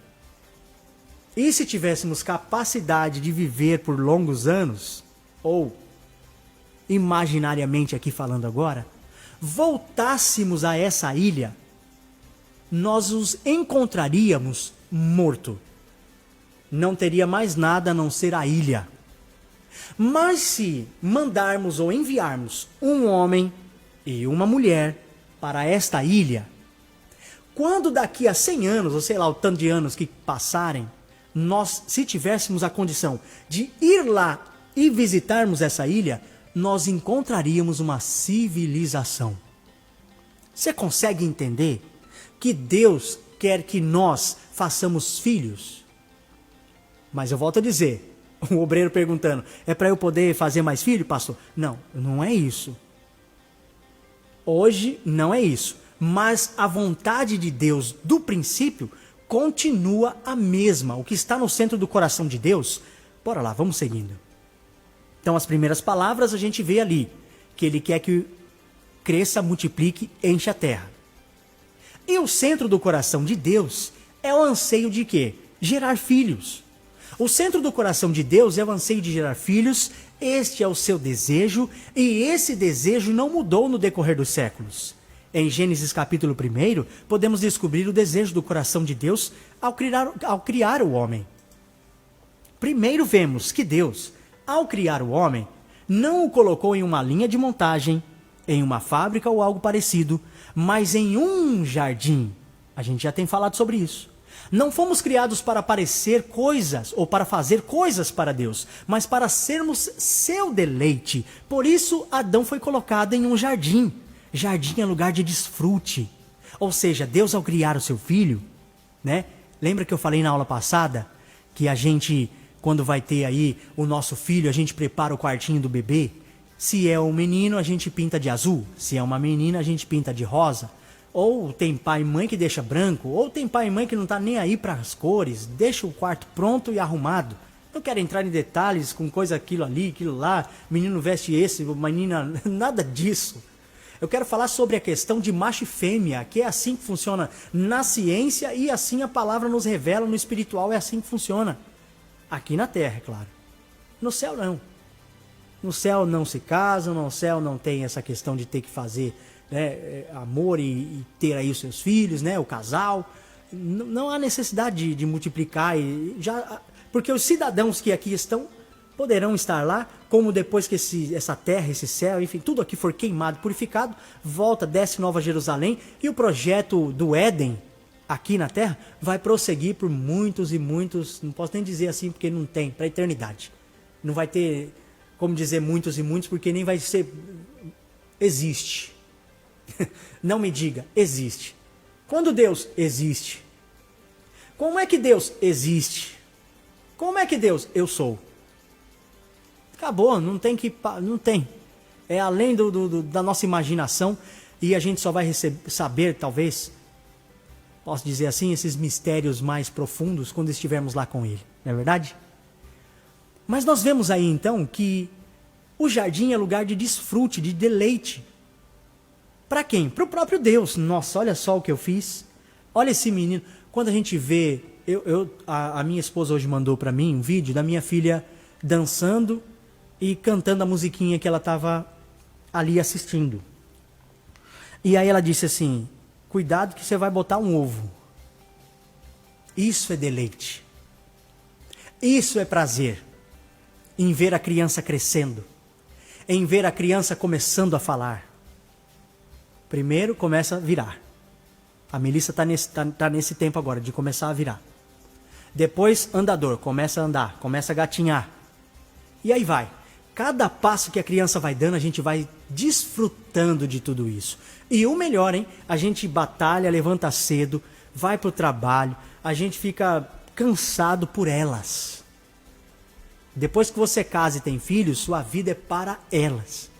e se tivéssemos capacidade de viver por longos anos, ou imaginariamente aqui falando agora, voltássemos a essa ilha, nós os encontraríamos morto. Não teria mais nada a não ser a ilha. Mas se mandarmos ou enviarmos um homem e uma mulher para esta ilha, quando daqui a 100 anos, ou sei lá o tanto de anos que passarem, nós, se tivéssemos a condição de ir lá e visitarmos essa ilha, nós encontraríamos uma civilização. Você consegue entender que Deus quer que nós façamos filhos? Mas eu volto a dizer, o obreiro perguntando, é para eu poder fazer mais filho, pastor? Não, não é isso. Hoje não é isso. Mas a vontade de Deus do princípio continua a mesma. O que está no centro do coração de Deus, bora lá, vamos seguindo. Então as primeiras palavras a gente vê ali, que ele quer que cresça, multiplique, encha a terra. E o centro do coração de Deus é o anseio de quê? Gerar filhos. O centro do coração de Deus é o anseio de gerar filhos, este é o seu desejo, e esse desejo não mudou no decorrer dos séculos. Em Gênesis capítulo 1, podemos descobrir o desejo do coração de Deus ao criar o homem. Primeiro vemos que Deus, ao criar o homem, não o colocou em uma linha de montagem, em uma fábrica ou algo parecido, mas em um jardim. A gente já tem falado sobre isso. Não fomos criados para parecer coisas ou para fazer coisas para Deus, mas para sermos seu deleite. Por isso, Adão foi colocado em um jardim. Jardim é lugar de desfrute. Ou seja, Deus ao criar o seu filho, né? Lembra que eu falei na aula passada que a gente, quando vai ter aí o nosso filho, a gente prepara o quartinho do bebê? Se é um menino, a gente pinta de azul. Se é uma menina, a gente pinta de rosa. Ou tem pai e mãe que deixa branco, ou tem pai e mãe que não tá nem aí para as cores, deixa o quarto pronto e arrumado. Não quero entrar em detalhes com coisa aquilo ali, aquilo lá, menino veste esse, menina, nada disso. Eu quero falar sobre a questão de macho e fêmea, que é assim que funciona na ciência e assim a palavra nos revela no espiritual, é assim que funciona. Aqui na terra, é claro. No céu não. No céu não se casam, no céu não tem essa questão de ter que fazer, né, amor e ter aí os seus filhos, né, o casal. Não há necessidade de multiplicar, porque os cidadãos que aqui estão poderão estar lá, como depois que essa terra, esse céu, enfim, tudo aqui for queimado, purificado, volta, desce Nova Jerusalém, e o projeto do Éden, aqui na terra, vai prosseguir por muitos e muitos, não posso nem dizer assim, porque não tem, para a eternidade. Não vai ter como dizer muitos e muitos, porque nem vai ser, existe. Não me diga, existe. Quando Deus existe, como é que Deus existe? Como é que Deus, eu sou? Acabou, não tem. É além da nossa imaginação, e a gente só vai saber, talvez, posso dizer assim, esses mistérios mais profundos quando estivermos lá com Ele, não é verdade? Mas nós vemos aí então que o jardim é lugar de desfrute, de deleite. Para quem? Para o próprio Deus. Nossa, olha só o que eu fiz. Olha esse menino. Quando a gente vê a minha esposa hoje mandou para mim um vídeo da minha filha dançando e cantando a musiquinha que ela estava ali assistindo. E aí ela disse assim: cuidado que você vai botar um ovo. Isso é deleite. Isso é prazer. Em ver a criança crescendo. Em ver a criança começando a falar. Primeiro começa a virar. A Melissa está nesse tempo agora de começar a virar. Depois andador, começa a andar, começa a gatinhar. E aí vai. Cada passo que a criança vai dando, a gente vai desfrutando de tudo isso. E o melhor, hein? A gente batalha, levanta cedo, vai pro trabalho, a gente fica cansado por elas. Depois que você casa e tem filhos, sua vida é para elas.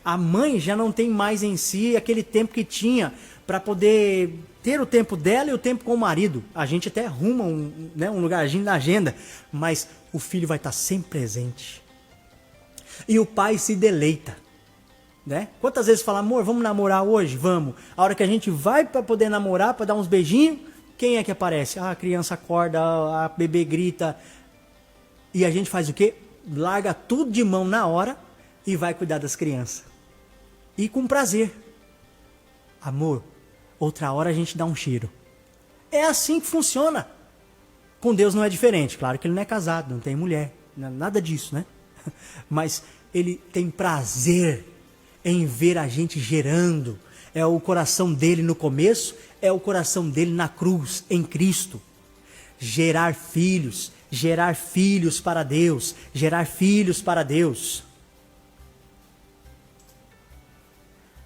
A mãe já não tem mais em si aquele tempo que tinha para poder ter o tempo dela e o tempo com o marido. A gente até arruma um lugarzinho na agenda, mas o filho vai estar sempre presente. E o pai se deleita, né? Quantas vezes fala: amor, vamos namorar hoje? Vamos. A hora que a gente vai para poder namorar, para dar uns beijinhos, quem é que aparece? A criança acorda, a bebê grita. E a gente faz o quê? Larga tudo de mão na hora e vai cuidar das crianças. E com prazer. Amor, outra hora a gente dá um cheiro. É assim que funciona. Com Deus não é diferente. Claro que ele não é casado, não tem mulher. Nada disso, né? Mas ele tem prazer em ver a gente gerando. É o coração dele no começo, é o coração dele na cruz, em Cristo. Gerar filhos para Deus, gerar filhos para Deus.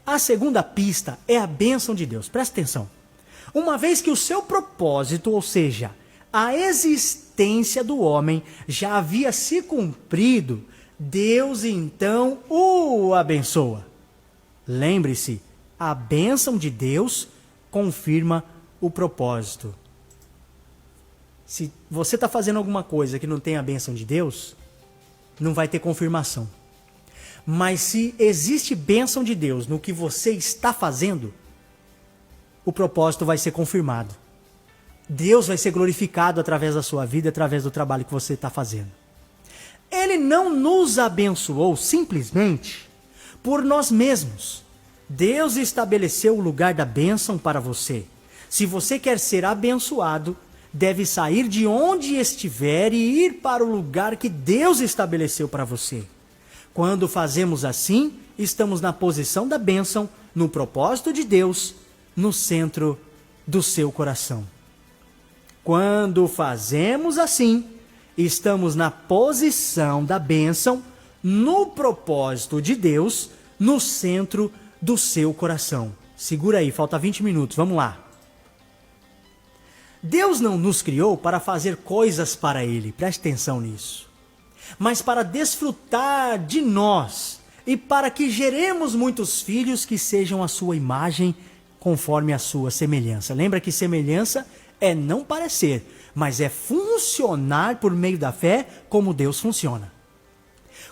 A segunda pista é a bênção de Deus. Presta atenção. Uma vez que o seu propósito, ou seja, a existência do homem já havia se cumprido, Deus então o abençoa. Lembre-se, a bênção de Deus confirma o propósito. Se você está fazendo alguma coisa que não tem a bênção de Deus, não vai ter confirmação. Mas se existe bênção de Deus no que você está fazendo, o propósito vai ser confirmado. Deus vai ser glorificado através da sua vida, através do trabalho que você está fazendo. Ele não nos abençoou simplesmente por nós mesmos. Deus estabeleceu o lugar da bênção para você. Se você quer ser abençoado, deve sair de onde estiver e ir para o lugar que Deus estabeleceu para você. Quando fazemos assim, estamos na posição da bênção, no propósito de Deus, no centro do seu coração. Quando fazemos assim, estamos na posição da bênção, no propósito de Deus, no centro do seu coração. Segura aí, falta 20 minutos, vamos lá. Deus não nos criou para fazer coisas para Ele, preste atenção nisso, mas para desfrutar de nós e para que geremos muitos filhos que sejam a sua imagem conforme a sua semelhança. Lembra que semelhança é não parecer, mas é funcionar por meio da fé como Deus funciona.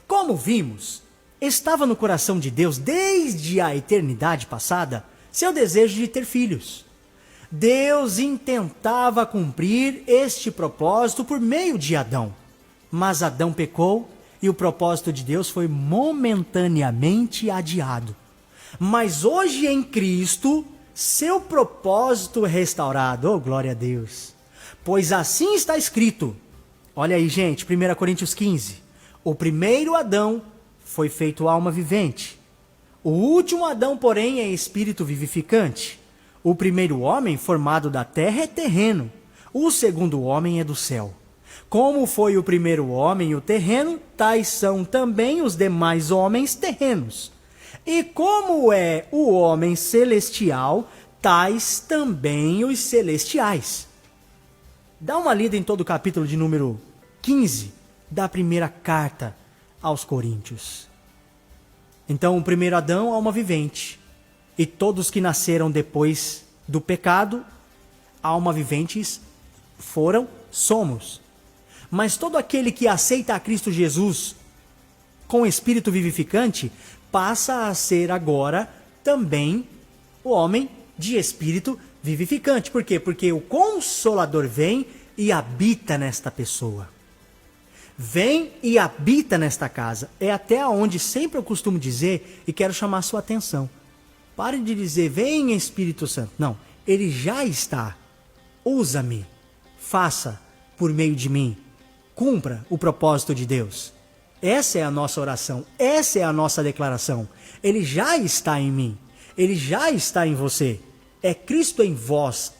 Como vimos, estava no coração de Deus desde a eternidade passada seu desejo de ter filhos. Deus intentava cumprir este propósito por meio de Adão. Mas Adão pecou e o propósito de Deus foi momentaneamente adiado. Mas hoje em Cristo, seu propósito é restaurado. Oh, glória a Deus! Pois assim está escrito. Olha aí, gente, 1 Coríntios 15. O primeiro Adão foi feito alma vivente. O último Adão, porém, é espírito vivificante. O primeiro homem formado da terra é terreno. O segundo homem é do céu. Como foi o primeiro homem o terreno, tais são também os demais homens terrenos. E como é o homem celestial, tais também os celestiais. Dá uma lida em todo o capítulo de número 15 da primeira carta aos Coríntios. Então, o primeiro Adão, alma vivente. E todos que nasceram depois do pecado, alma viventes somos. Mas todo aquele que aceita a Cristo Jesus com espírito vivificante, passa a ser agora também o homem de espírito vivificante. Por quê? Porque o Consolador vem e habita nesta pessoa. Vem e habita nesta casa. É até onde sempre eu costumo dizer e quero chamar a sua atenção. Pare de dizer, vem Espírito Santo. Não, ele já está. Usa-me. Faça por meio de mim. Cumpra o propósito de Deus. Essa é a nossa oração. Essa é a nossa declaração. Ele já está em mim. Ele já está em você. É Cristo em vós,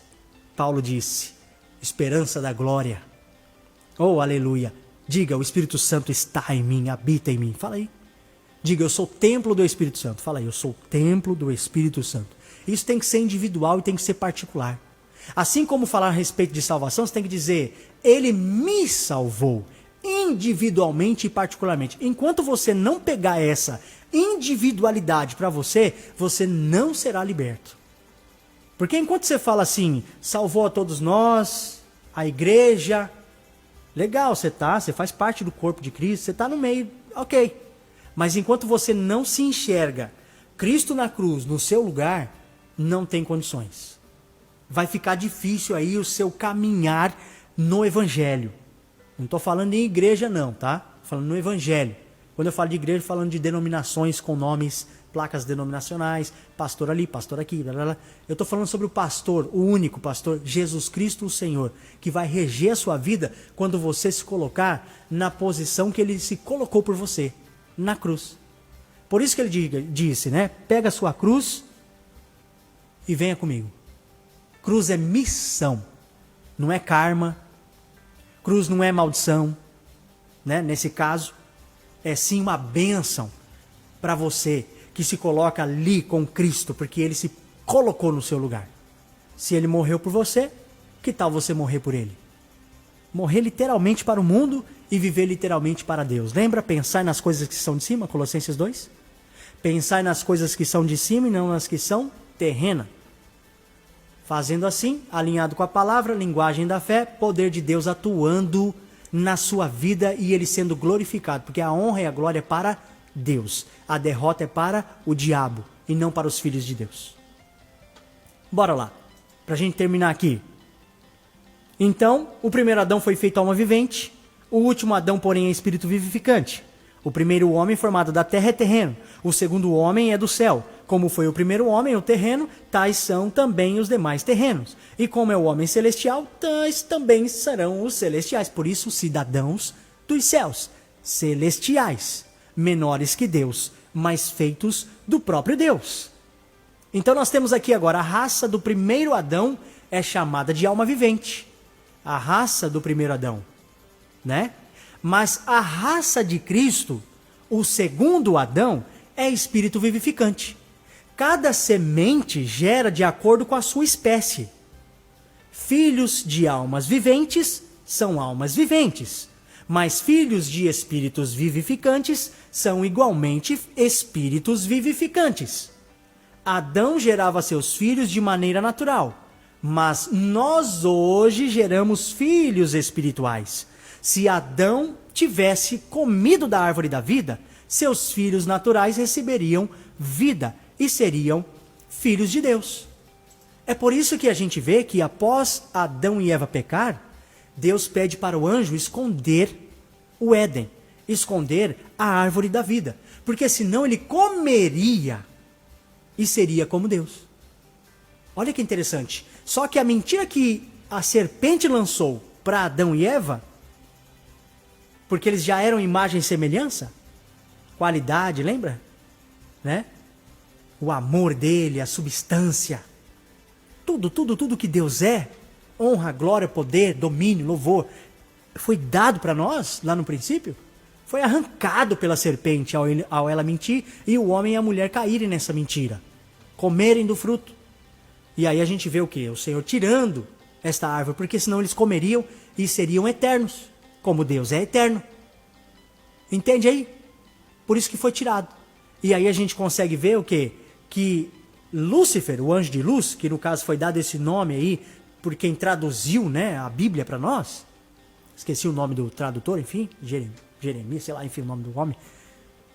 Paulo disse. Esperança da glória. Oh, aleluia. Diga, o Espírito Santo está em mim, habita em mim. Fala aí. Diga, eu sou templo do Espírito Santo. Fala aí, eu sou templo do Espírito Santo. Isso tem que ser individual e tem que ser particular. Assim como falar a respeito de salvação, você tem que dizer, ele me salvou, individualmente e particularmente. Enquanto você não pegar essa individualidade para você, você não será liberto. Porque enquanto você fala assim, salvou a todos nós, a igreja, legal, você faz parte do corpo de Cristo, você está no meio, ok. Mas enquanto você não se enxerga Cristo na cruz, no seu lugar, não tem condições. Vai ficar difícil aí o seu caminhar no Evangelho. Não estou falando em igreja não, tá? Tô falando no Evangelho. Quando eu falo de igreja, falando de denominações com nomes, placas denominacionais, pastor ali, pastor aqui, blá, blá, blá. Eu estou falando sobre o pastor, o único pastor, Jesus Cristo o Senhor, que vai reger a sua vida quando você se colocar na posição que ele se colocou por você, na cruz. Por isso que ele disse, né? Pega a sua cruz e venha comigo. Cruz é missão, não é karma. Cruz não é maldição, né? Nesse caso, é sim uma bênção para você que se coloca ali com Cristo, porque ele se colocou no seu lugar. Se ele morreu por você, que tal você morrer por ele? Morrer literalmente para o mundo e viver literalmente para Deus. Lembra? Pensar nas coisas que são de cima, Colossenses 2? Pensar nas coisas que são de cima e não nas que são terrenas. Fazendo assim, alinhado com a palavra, linguagem da fé, poder de Deus atuando na sua vida e ele sendo glorificado. Porque a honra e a glória é para Deus. A derrota é para o diabo e não para os filhos de Deus. Bora lá, para a gente terminar aqui. Então, o primeiro Adão foi feito alma vivente. O último Adão, porém, é espírito vivificante. O primeiro homem formado da terra é terreno. O segundo homem é do céu. Como foi o primeiro homem, o terreno, tais são também os demais terrenos. E como é o homem celestial, tais também serão os celestiais. Por isso, cidadãos dos céus, celestiais, menores que Deus, mas feitos do próprio Deus. Então nós temos aqui agora a raça do primeiro Adão é chamada de alma vivente. A raça do primeiro Adão, né? Mas a raça de Cristo, o segundo Adão, é espírito vivificante. Cada semente gera de acordo com a sua espécie. Filhos de almas viventes são almas viventes, mas filhos de espíritos vivificantes são igualmente espíritos vivificantes. Adão gerava seus filhos de maneira natural, mas nós hoje geramos filhos espirituais. Se Adão tivesse comido da árvore da vida, seus filhos naturais receberiam vida e seriam filhos de Deus. É por isso que a gente vê que após Adão e Eva pecar, Deus pede para o anjo esconder o Éden, esconder a árvore da vida, porque senão ele comeria e seria como Deus. Olha que interessante. Só que a mentira que a serpente lançou para Adão e Eva, porque eles já eram imagem e semelhança, qualidade, lembra? Né? O amor dele, a substância, tudo que Deus é, honra, glória, poder, domínio, louvor, foi dado para nós lá no princípio, foi arrancado pela serpente ao ela mentir e o homem e a mulher caírem nessa mentira, comerem do fruto. E aí a gente vê o quê? O Senhor tirando esta árvore, porque senão eles comeriam e seriam eternos, como Deus é eterno. Entende aí? Por isso que foi tirado. E aí a gente consegue ver o quê? Que Lúcifer, o anjo de luz, que no caso foi dado esse nome aí por quem traduziu, né, a Bíblia para nós, esqueci o nome do tradutor, enfim, Jeremias, sei lá, enfim, o nome do homem,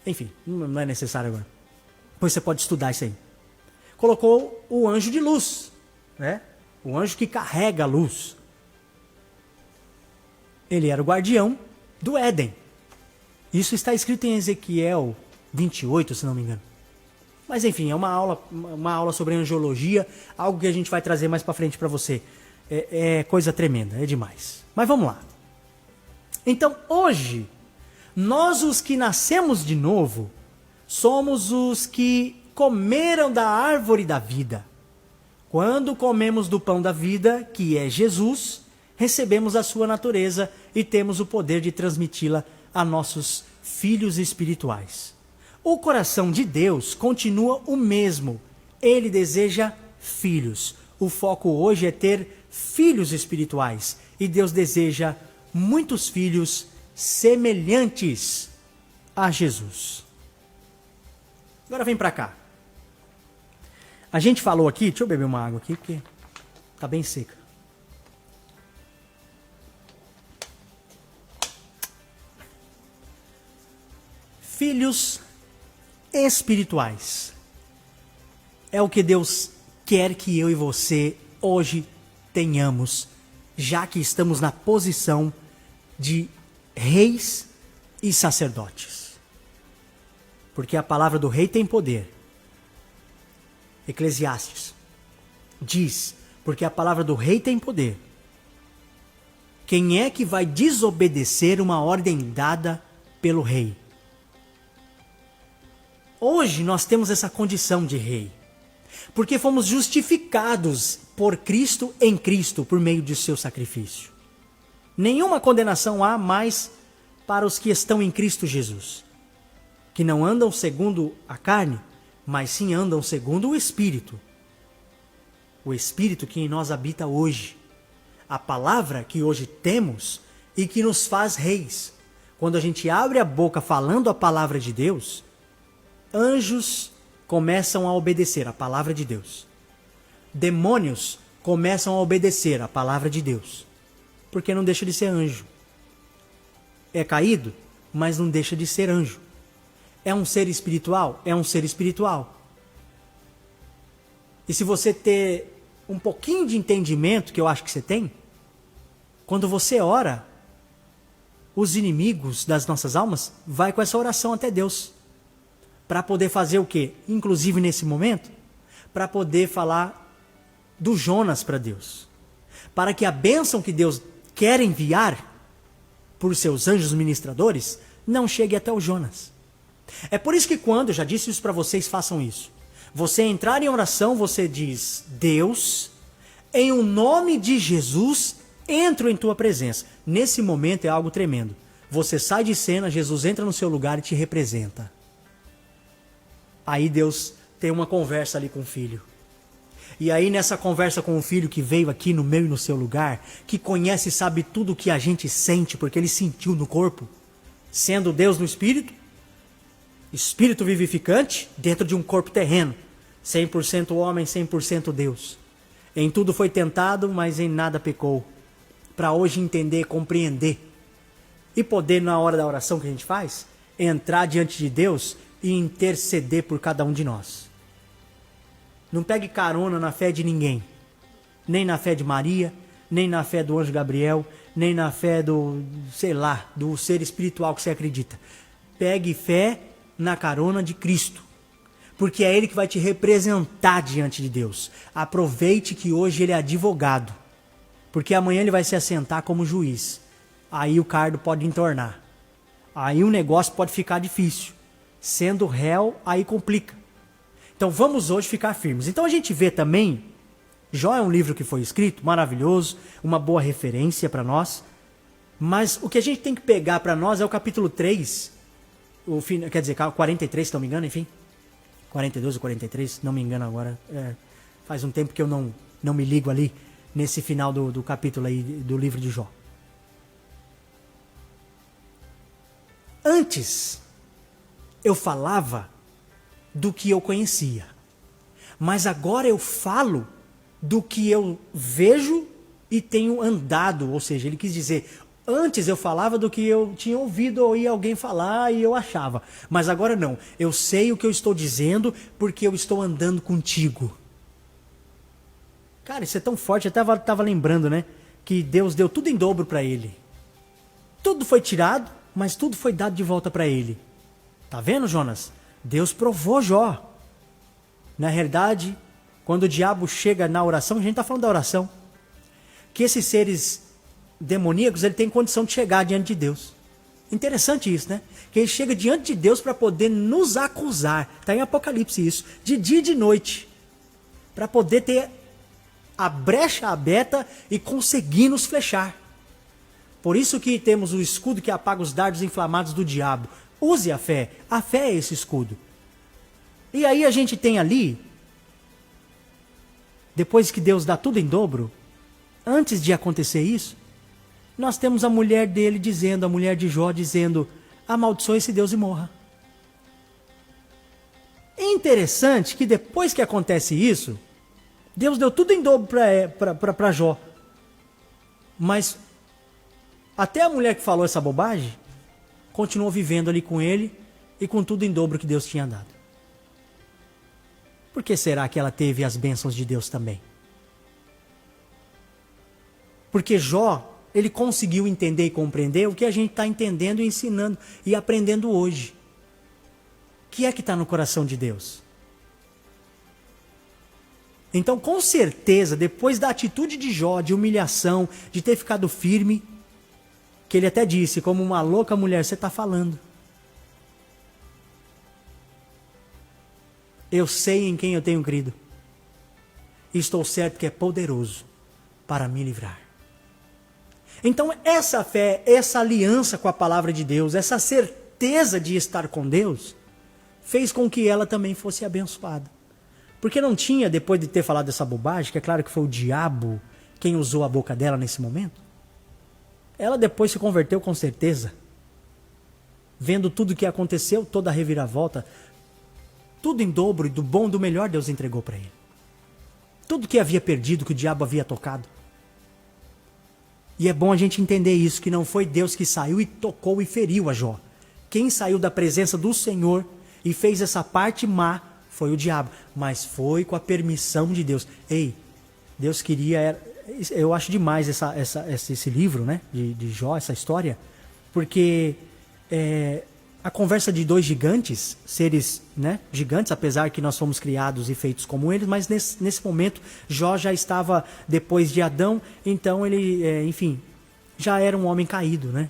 enfim, não é necessário agora, depois você pode estudar isso aí. Colocou o anjo de luz, né, o anjo que carrega a luz. Ele era o guardião do Éden. Isso está escrito em Ezequiel 28, se não me engano. Mas enfim, é uma aula sobre angiologia, algo que a gente vai trazer mais para frente para você. É coisa tremenda, é demais. Mas vamos lá. Então, hoje, nós os que nascemos de novo, somos os que comeram da árvore da vida. Quando comemos do pão da vida, que é Jesus, recebemos a sua natureza e temos o poder de transmiti-la a nossos filhos espirituais. O coração de Deus continua o mesmo. Ele deseja filhos. O foco hoje é ter filhos espirituais. E Deus deseja muitos filhos semelhantes a Jesus. Agora vem para cá. A gente falou aqui, deixa eu beber uma água aqui, porque tá bem seca. Filhos espirituais. É o que Deus quer que eu e você hoje tenhamos, já que estamos na posição de reis e sacerdotes. Porque a palavra do rei tem poder. Eclesiastes diz, porque a palavra do rei tem poder. Quem é que vai desobedecer uma ordem dada pelo rei? Hoje nós temos essa condição de rei, porque fomos justificados por Cristo em Cristo por meio de seu sacrifício. Nenhuma condenação há mais para os que estão em Cristo Jesus, que não andam segundo a carne, mas sim andam segundo o Espírito. O Espírito que em nós habita hoje. A palavra que hoje temos e que nos faz reis. Quando a gente abre a boca falando a palavra de Deus, anjos começam a obedecer a palavra de Deus. Demônios começam a obedecer a palavra de Deus. Porque não deixa de ser anjo. É caído, mas não deixa de ser anjo. É um ser espiritual? É um ser espiritual. E se você ter um pouquinho de entendimento, que eu acho que você tem, quando você ora, os inimigos das nossas almas vai com essa oração até Deus. Para poder fazer o quê? Inclusive nesse momento, para poder falar do Jonas para Deus. Para que a bênção que Deus quer enviar por seus anjos ministradores não chegue até o Jonas. É por isso que quando, eu já disse isso para vocês, façam isso. Você entrar em oração, você diz, Deus, em o nome de Jesus, entro em tua presença. Nesse momento é algo tremendo. Você sai de cena, Jesus entra no seu lugar e te representa. Aí Deus tem uma conversa ali com o filho. E aí nessa conversa com o filho que veio aqui no meu e no seu lugar, que conhece e sabe tudo o que a gente sente, porque ele sentiu no corpo, sendo Deus no Espírito, Espírito vivificante dentro de um corpo terreno, 100% homem, 100% Deus. Em tudo foi tentado, mas em nada pecou. Para hoje entender, compreender e poder na hora da oração que a gente faz, entrar diante de Deus e interceder por cada um de nós. Não pegue carona na fé de ninguém, nem na fé de Maria, nem na fé do anjo Gabriel, nem na fé do, sei lá, do ser espiritual que você acredita. Pegue fé na carona de Cristo, porque é Ele que vai te representar diante de Deus. Aproveite que hoje Ele é advogado, porque amanhã Ele vai se assentar como juiz. Aí o cardo pode entornar, aí o negócio pode ficar difícil. Sendo réu, aí complica. Então vamos hoje ficar firmes. Então a gente vê também, Jó é um livro que foi escrito, maravilhoso, uma boa referência para nós, mas o que a gente tem que pegar para nós é o capítulo 3, quer dizer, 43, se não me engano, enfim, 42 ou 43, não me engano agora, faz um tempo que eu não me ligo ali, nesse final do capítulo aí do livro de Jó. Antes, eu falava do que eu conhecia, mas agora eu falo do que eu vejo e tenho andado, ou seja, ele quis dizer, antes eu falava do que eu tinha ouvido ou ia alguém falar e eu achava, mas agora não, eu sei o que eu estou dizendo porque eu estou andando contigo. Cara, isso é tão forte, eu estava lembrando, né, que Deus deu tudo em dobro para ele, Tudo foi tirado, mas tudo foi dado de volta para ele. Tá vendo, Jonas? Deus provou Jó. Na realidade, quando o diabo chega na oração, a gente está falando da oração, que esses seres demoníacos, ele tem condição de chegar diante de Deus. Interessante isso, né? Que ele chega diante de Deus para poder nos acusar. Está em Apocalipse isso. De dia e de noite. Para poder ter a brecha aberta e conseguir nos flechar. Por isso que temos o escudo que apaga os dardos inflamados do diabo. Use a fé. A fé é esse escudo. E aí a gente tem ali, depois que Deus dá tudo em dobro, antes de acontecer isso, nós temos a mulher dele dizendo, a mulher de Jó dizendo, amaldiçoe esse Deus e morra. Interessante que depois que acontece isso, Deus deu tudo em dobro para Jó. Mas até a mulher que falou essa bobagem, continuou vivendo ali com ele e com tudo em dobro que Deus tinha dado. Por que será que ela teve as bênçãos de Deus também? Porque Jó, ele conseguiu entender e compreender o que a gente está entendendo e ensinando e aprendendo hoje. O que é que está no coração de Deus? Então, com certeza, depois da atitude de Jó, de humilhação, de ter ficado firme, que ele até disse, como uma louca mulher, você está falando. Eu sei em quem eu tenho crido. E estou certo que é poderoso para me livrar. Então essa fé, essa aliança com a palavra de Deus, essa certeza de estar com Deus, fez com que ela também fosse abençoada. Porque não tinha, depois de ter falado essa bobagem, que é claro que foi o diabo quem usou a boca dela nesse momento, ela depois se converteu com certeza. Vendo tudo o que aconteceu, toda a reviravolta, tudo em dobro e do bom e do melhor Deus entregou para ele. Tudo que havia perdido, que o diabo havia tocado. E é bom a gente entender isso, que não foi Deus que saiu e tocou e feriu a Jó. Quem saiu da presença do Senhor e fez essa parte má foi o diabo. Mas foi com a permissão de Deus. Ei, Deus queria... Eu acho demais esse livro, né, de Jó, essa história, porque a conversa de dois gigantes, seres, né, gigantes, apesar que nós fomos criados e feitos como eles, mas nesse momento Jó já estava depois de Adão, então ele, enfim, já era um homem caído, né?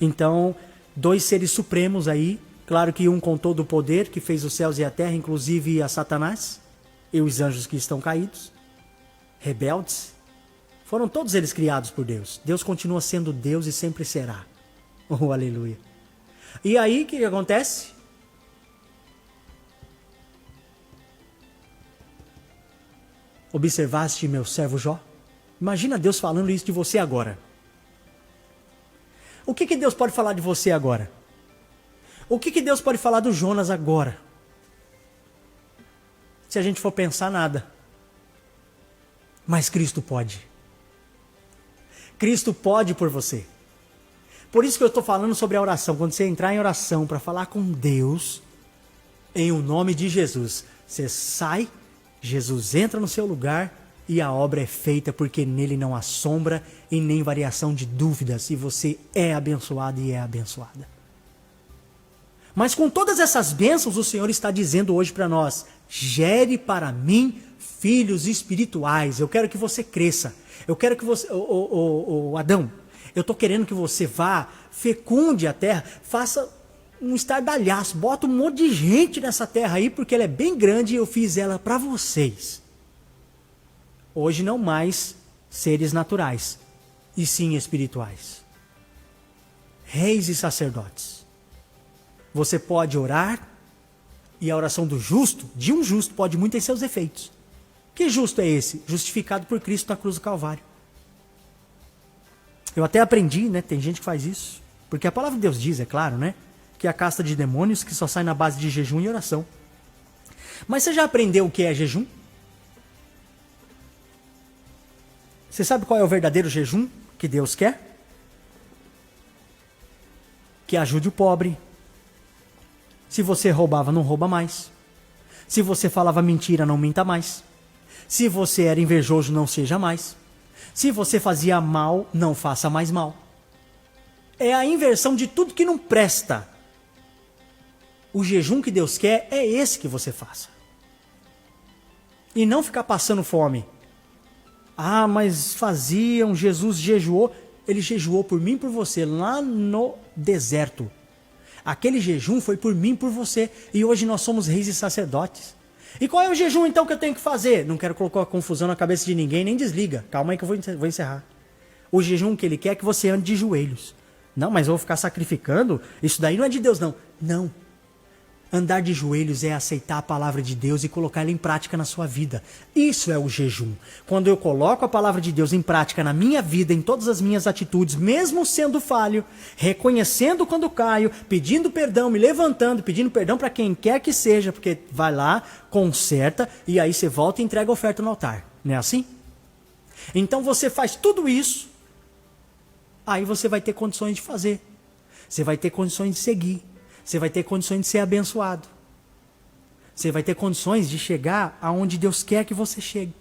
Então, dois seres supremos aí, claro que um com todo o poder, que fez os céus e a terra, inclusive a Satanás, e os anjos que estão caídos, rebeldes, foram todos eles criados por Deus. Deus continua sendo Deus e sempre será. Oh, aleluia. E aí, o que acontece? Observaste meu servo Jó? Imagina Deus falando isso de você agora. O que Deus pode falar de você agora? O que Deus pode falar do Jonas agora? Se a gente for pensar, nada. Mas Cristo pode. Cristo pode por você. Por isso que eu estou falando sobre a oração. Quando você entrar em oração para falar com Deus, em o nome de Jesus, você sai, Jesus entra no seu lugar e a obra é feita, porque nele não há sombra e nem variação de dúvidas, e você é abençoado e é abençoada. Mas com todas essas bênçãos, o Senhor está dizendo hoje para nós: gere para mim filhos espirituais. Eu quero que você cresça. Eu quero que você, Adão, eu estou querendo que você vá, fecunde a terra, faça um estardalhaço, bota um monte de gente nessa terra aí, porque ela é bem grande e eu fiz ela para vocês. Hoje não mais seres naturais, e sim espirituais. Reis e sacerdotes. Você pode orar, e a oração do justo, de um justo, pode muito ter seus efeitos. Que justo é esse? Justificado por Cristo na cruz do Calvário. Eu até aprendi, né? Tem gente que faz isso. Porque a palavra de Deus diz, é claro, né? Que é a casta de demônios que só sai na base de jejum e oração. Mas você já aprendeu o que é jejum? Você sabe qual é o verdadeiro jejum que Deus quer? Que ajude o pobre. Se você roubava, não rouba mais. Se você falava mentira, não minta mais. Se você era invejoso, não seja mais. Se você fazia mal, não faça mais mal. É a inversão de tudo que não presta. O jejum que Deus quer é esse que você faça. E não ficar passando fome. Ah, mas Jesus jejuou. Ele jejuou por mim e por você lá no deserto. Aquele jejum foi por mim e por você. E hoje nós somos reis e sacerdotes. E qual é o jejum então que eu tenho que fazer? Não quero colocar confusão na cabeça de ninguém, nem desliga. Calma aí que eu vou encerrar. O jejum que ele quer é que você ande de joelhos. Não, mas eu vou ficar sacrificando? Isso daí não é de Deus, não. Não. Andar de joelhos é aceitar a palavra de Deus e colocar ela em prática na sua vida. Isso é o jejum. Quando eu coloco a palavra de Deus em prática na minha vida, em todas as minhas atitudes, mesmo sendo falho, reconhecendo quando caio, pedindo perdão, me levantando, pedindo perdão para quem quer que seja, porque vai lá, conserta, e aí você volta e entrega a oferta no altar. Não é assim? Então você faz tudo isso, aí você vai ter condições de fazer. Você vai ter condições de seguir. Você vai ter condições de ser abençoado. Você vai ter condições de chegar aonde Deus quer que você chegue.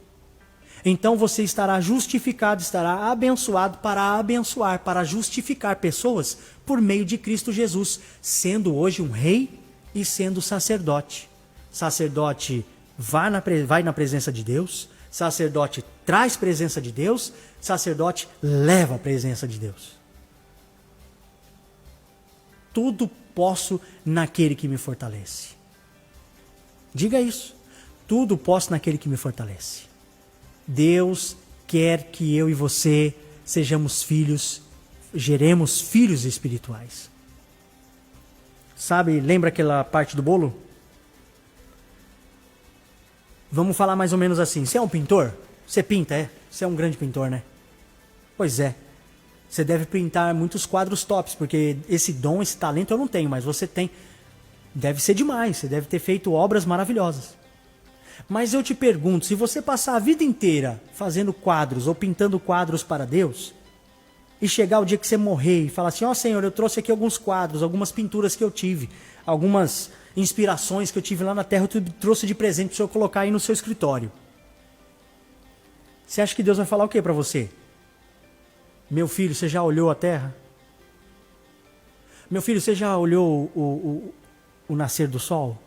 Então você estará justificado, estará abençoado para abençoar, para justificar pessoas por meio de Cristo Jesus, sendo hoje um rei e sendo sacerdote. Sacerdote vai na presença de Deus, sacerdote traz presença de Deus, sacerdote leva a presença de Deus. Tudo posso naquele que me fortalece. Diga isso. Tudo posso naquele que me fortalece. Deus quer que eu e você sejamos filhos, geremos filhos espirituais. Sabe, lembra aquela parte do bolo? Vamos falar mais ou menos assim. Você é um pintor? Você pinta, é? Você é um grande pintor, né? Pois é. Você deve pintar muitos quadros tops, porque esse dom, esse talento eu não tenho, mas você tem. Deve ser demais, você deve ter feito obras maravilhosas. Mas eu te pergunto, se você passar a vida inteira fazendo quadros ou pintando quadros para Deus, e chegar o dia que você morrer e falar assim, ó Senhor, eu trouxe aqui alguns quadros, algumas pinturas que eu tive, algumas inspirações que eu tive lá na terra, eu trouxe de presente para o Senhor colocar aí no seu escritório. Você acha que Deus vai falar o que para você? Meu filho, você já olhou a terra? Meu filho, você já olhou o nascer do sol?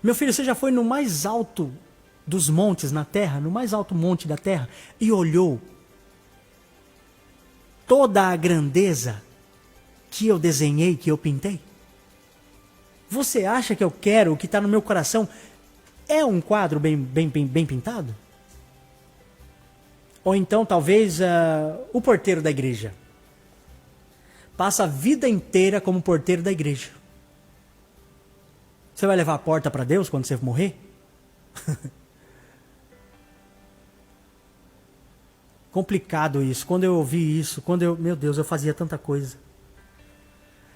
Meu filho, você já foi no mais alto dos montes na terra, no mais alto monte da terra, e olhou toda a grandeza que eu desenhei, que eu pintei? Você acha que eu quero, o que está no meu coração, é um quadro bem pintado? Ou então, talvez, o porteiro da igreja. Passa a vida inteira como porteiro da igreja. Você vai levar a porta para Deus quando você morrer? Complicado isso. Quando eu ouvi isso, meu Deus, eu fazia tanta coisa.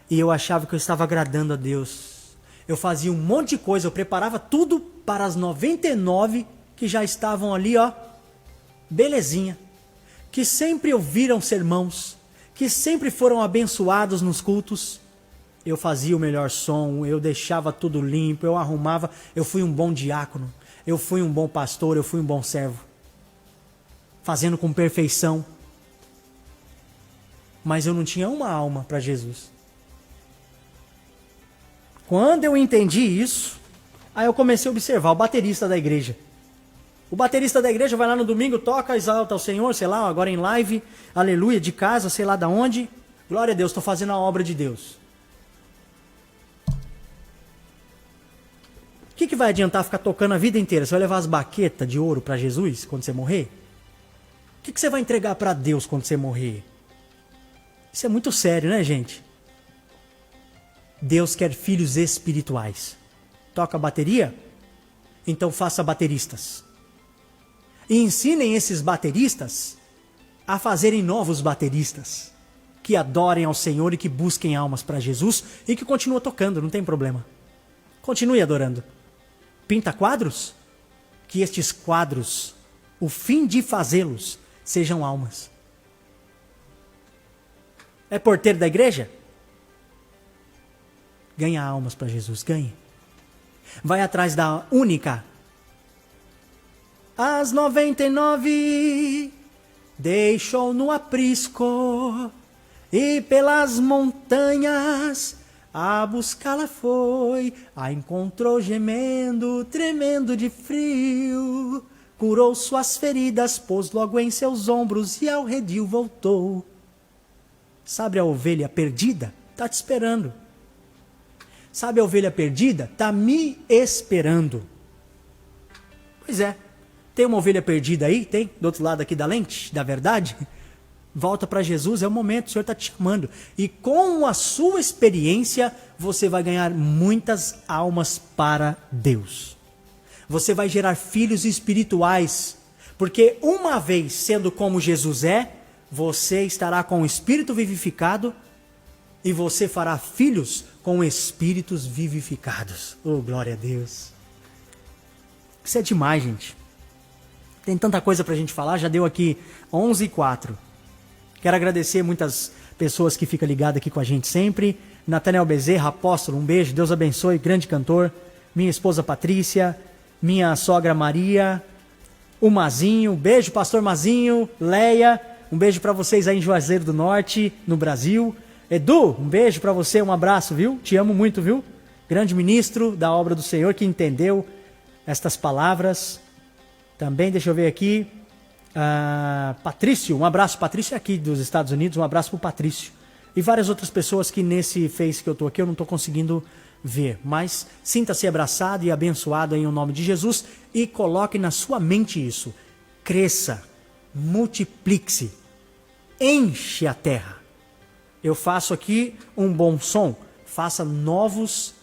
E eu achava que eu estava agradando a Deus. Eu fazia um monte de coisa, eu preparava tudo para as 99 que já estavam ali, ó. Belezinha, que sempre ouviram sermãos, que sempre foram abençoados nos cultos. Eu fazia o melhor som, eu deixava tudo limpo, eu arrumava, eu fui um bom diácono, eu fui um bom pastor, eu fui um bom servo, fazendo com perfeição. Mas eu não tinha uma alma para Jesus. Quando eu entendi isso, aí eu comecei a observar o baterista da igreja. O baterista da igreja vai lá no domingo, toca, exalta ao Senhor, sei lá, agora em live, aleluia, de casa, sei lá da onde. Glória a Deus, estou fazendo a obra de Deus. O que vai adiantar ficar tocando a vida inteira? Você vai levar as baquetas de ouro para Jesus quando você morrer? O que você vai entregar para Deus quando você morrer? Isso é muito sério, né, gente? Deus quer filhos espirituais. Toca bateria? Então faça bateristas. E ensinem esses bateristas a fazerem novos bateristas, que adorem ao Senhor e que busquem almas para Jesus e que continuem tocando, não tem problema. Continue adorando. Pinta quadros? Que estes quadros, o fim de fazê-los, sejam almas. É porteiro da igreja? Ganha almas para Jesus, ganhe. Vai atrás da única. As 99 deixou no aprisco, e pelas montanhas a buscá-la foi. A encontrou gemendo, tremendo de frio. Curou suas feridas, pôs logo em seus ombros e ao redil voltou. Sabe a ovelha perdida? Tá te esperando. Sabe a ovelha perdida? Tá me esperando. Pois é. Tem uma ovelha perdida aí? Tem? Do outro lado aqui da lente, da verdade? Volta para Jesus, é o momento, o Senhor está te chamando. E com a sua experiência, você vai ganhar muitas almas para Deus. Você vai gerar filhos espirituais. Porque uma vez sendo como Jesus é, você estará com o Espírito vivificado e você fará filhos com espíritos vivificados. Oh, glória a Deus. Isso é demais, gente. Tem tanta coisa pra gente falar, já deu aqui 11h04. Quero agradecer muitas pessoas que ficam ligadas aqui com a gente sempre. Nathaniel Bezerra, apóstolo, um beijo, Deus abençoe, grande cantor. Minha esposa Patrícia, minha sogra Maria, o Mazinho, beijo pastor Mazinho, Leia, um beijo pra vocês aí em Juazeiro do Norte, no Brasil. Edu, um beijo pra você, um abraço, viu? Te amo muito, viu? Grande ministro da obra do Senhor que entendeu estas palavras. Também, deixa eu ver aqui, Patrício, um abraço, Patrício é aqui dos Estados Unidos, um abraço pro Patrício. E várias outras pessoas que nesse Face que eu tô aqui eu não tô conseguindo ver. Mas sinta-se abraçado e abençoado em nome de Jesus e coloque na sua mente isso. Cresça, multiplique-se, enche a terra. Eu faço aqui um bom som, faça novos,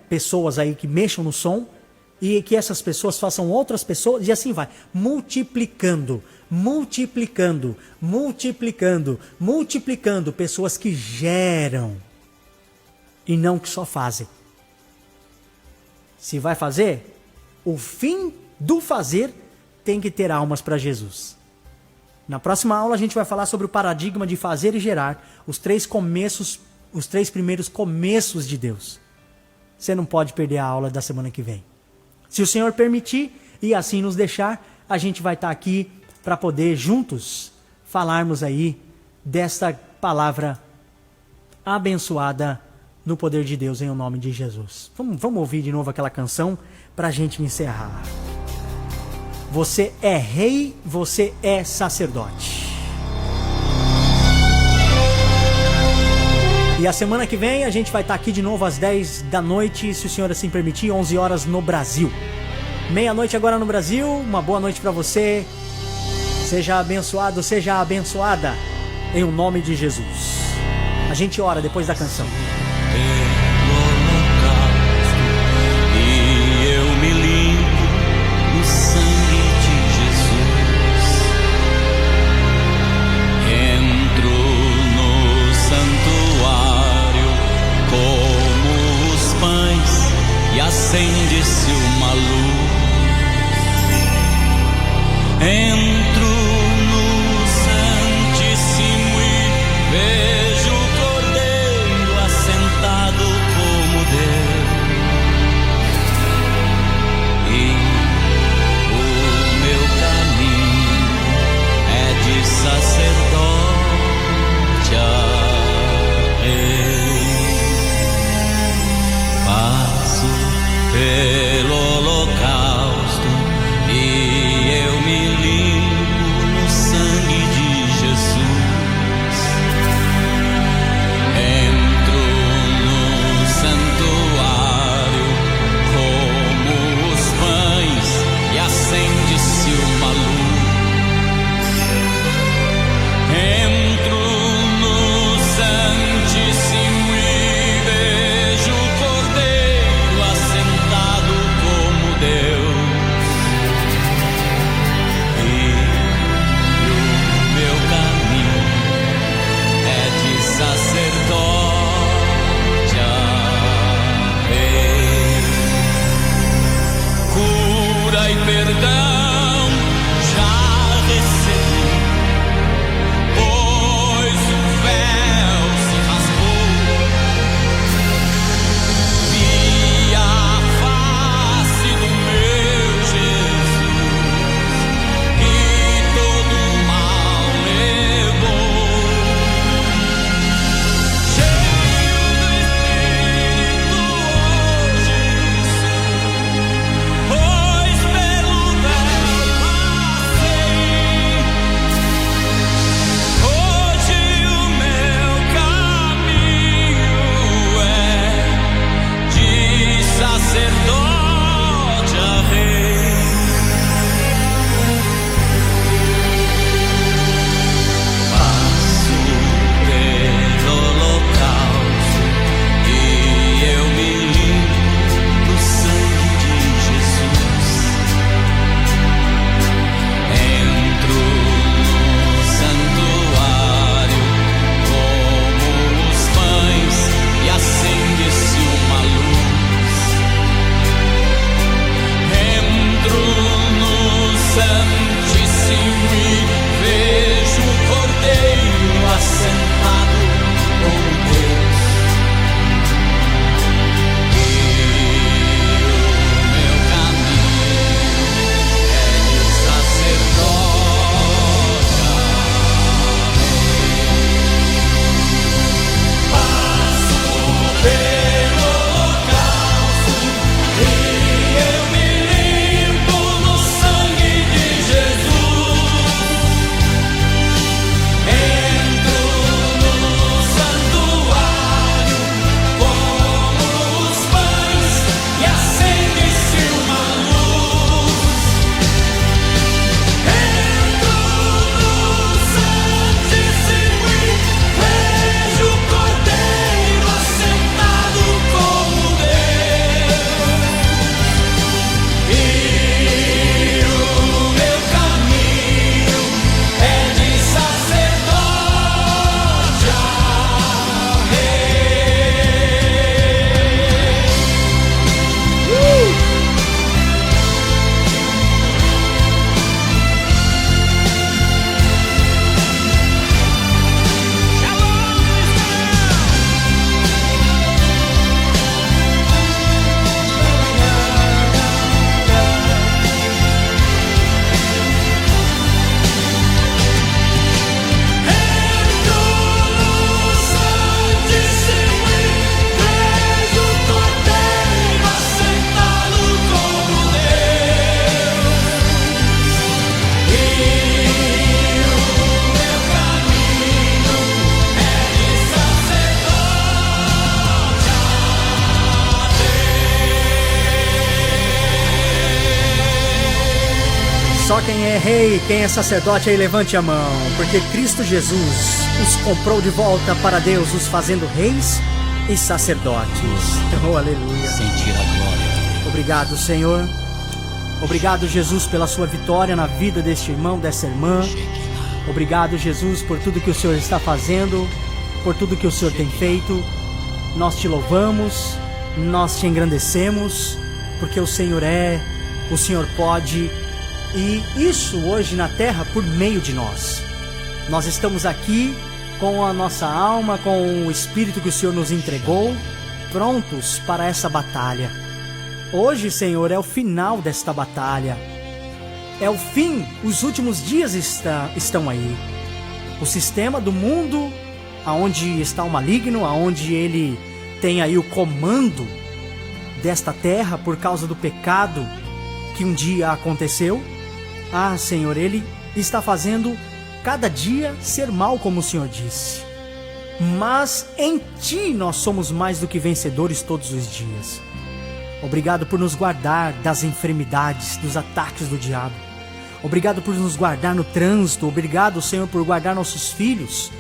pessoas aí que mexam no som e que essas pessoas façam outras pessoas e assim vai, multiplicando, multiplicando, multiplicando, multiplicando pessoas que geram e não que só fazem. Se vai fazer, o fim do fazer tem que ter almas para Jesus. Na próxima aula a gente vai falar sobre o paradigma de fazer e gerar, os três primeiros começos de Deus. Você não pode perder a aula da semana que vem. Se o Senhor permitir e assim nos deixar, a gente vai estar aqui para poder juntos falarmos aí dessa palavra abençoada no poder de Deus em nome de Jesus. Vamos ouvir de novo aquela canção para a gente encerrar. Você é rei, você é sacerdote. E a semana que vem a gente vai estar aqui de novo às 10 da noite, se o Senhor assim permitir, 11 horas no Brasil. Meia-noite agora no Brasil, uma boa noite para você. Seja abençoado, seja abençoada, em nome de Jesus. A gente ora depois da canção. Acende-se uma luz, entro no Santíssimo e vejo o Cordeiro assentado como Deus, e o meu caminho é de sacerdote a rei. Passo pelo holocausto e eu me limpo Só quem é rei, quem é sacerdote aí levante a mão, porque Cristo Jesus os comprou de volta para Deus, os fazendo reis e sacerdotes. Oh, aleluia. Sentir a glória. Obrigado, Senhor. Obrigado, Jesus, pela sua vitória na vida deste irmão, dessa irmã. Obrigado, Jesus, por tudo que o Senhor está fazendo, por tudo que o Senhor tem feito. Nós te louvamos, nós te engrandecemos, porque o Senhor pode, e isso hoje na terra por meio de nós. Nós estamos aqui com a nossa alma, com o Espírito que o Senhor nos entregou, prontos para essa batalha. Hoje, Senhor, é o final desta batalha. É o fim, os últimos dias estão aí. O sistema do mundo, aonde está o maligno, aonde ele tem aí o comando desta terra por causa do pecado que um dia aconteceu. Ah, Senhor, ele está fazendo cada dia ser mal, como o Senhor disse. Mas em Ti nós somos mais do que vencedores todos os dias. Obrigado por nos guardar das enfermidades, dos ataques do diabo. Obrigado por nos guardar no trânsito. Obrigado, Senhor, por guardar nossos filhos.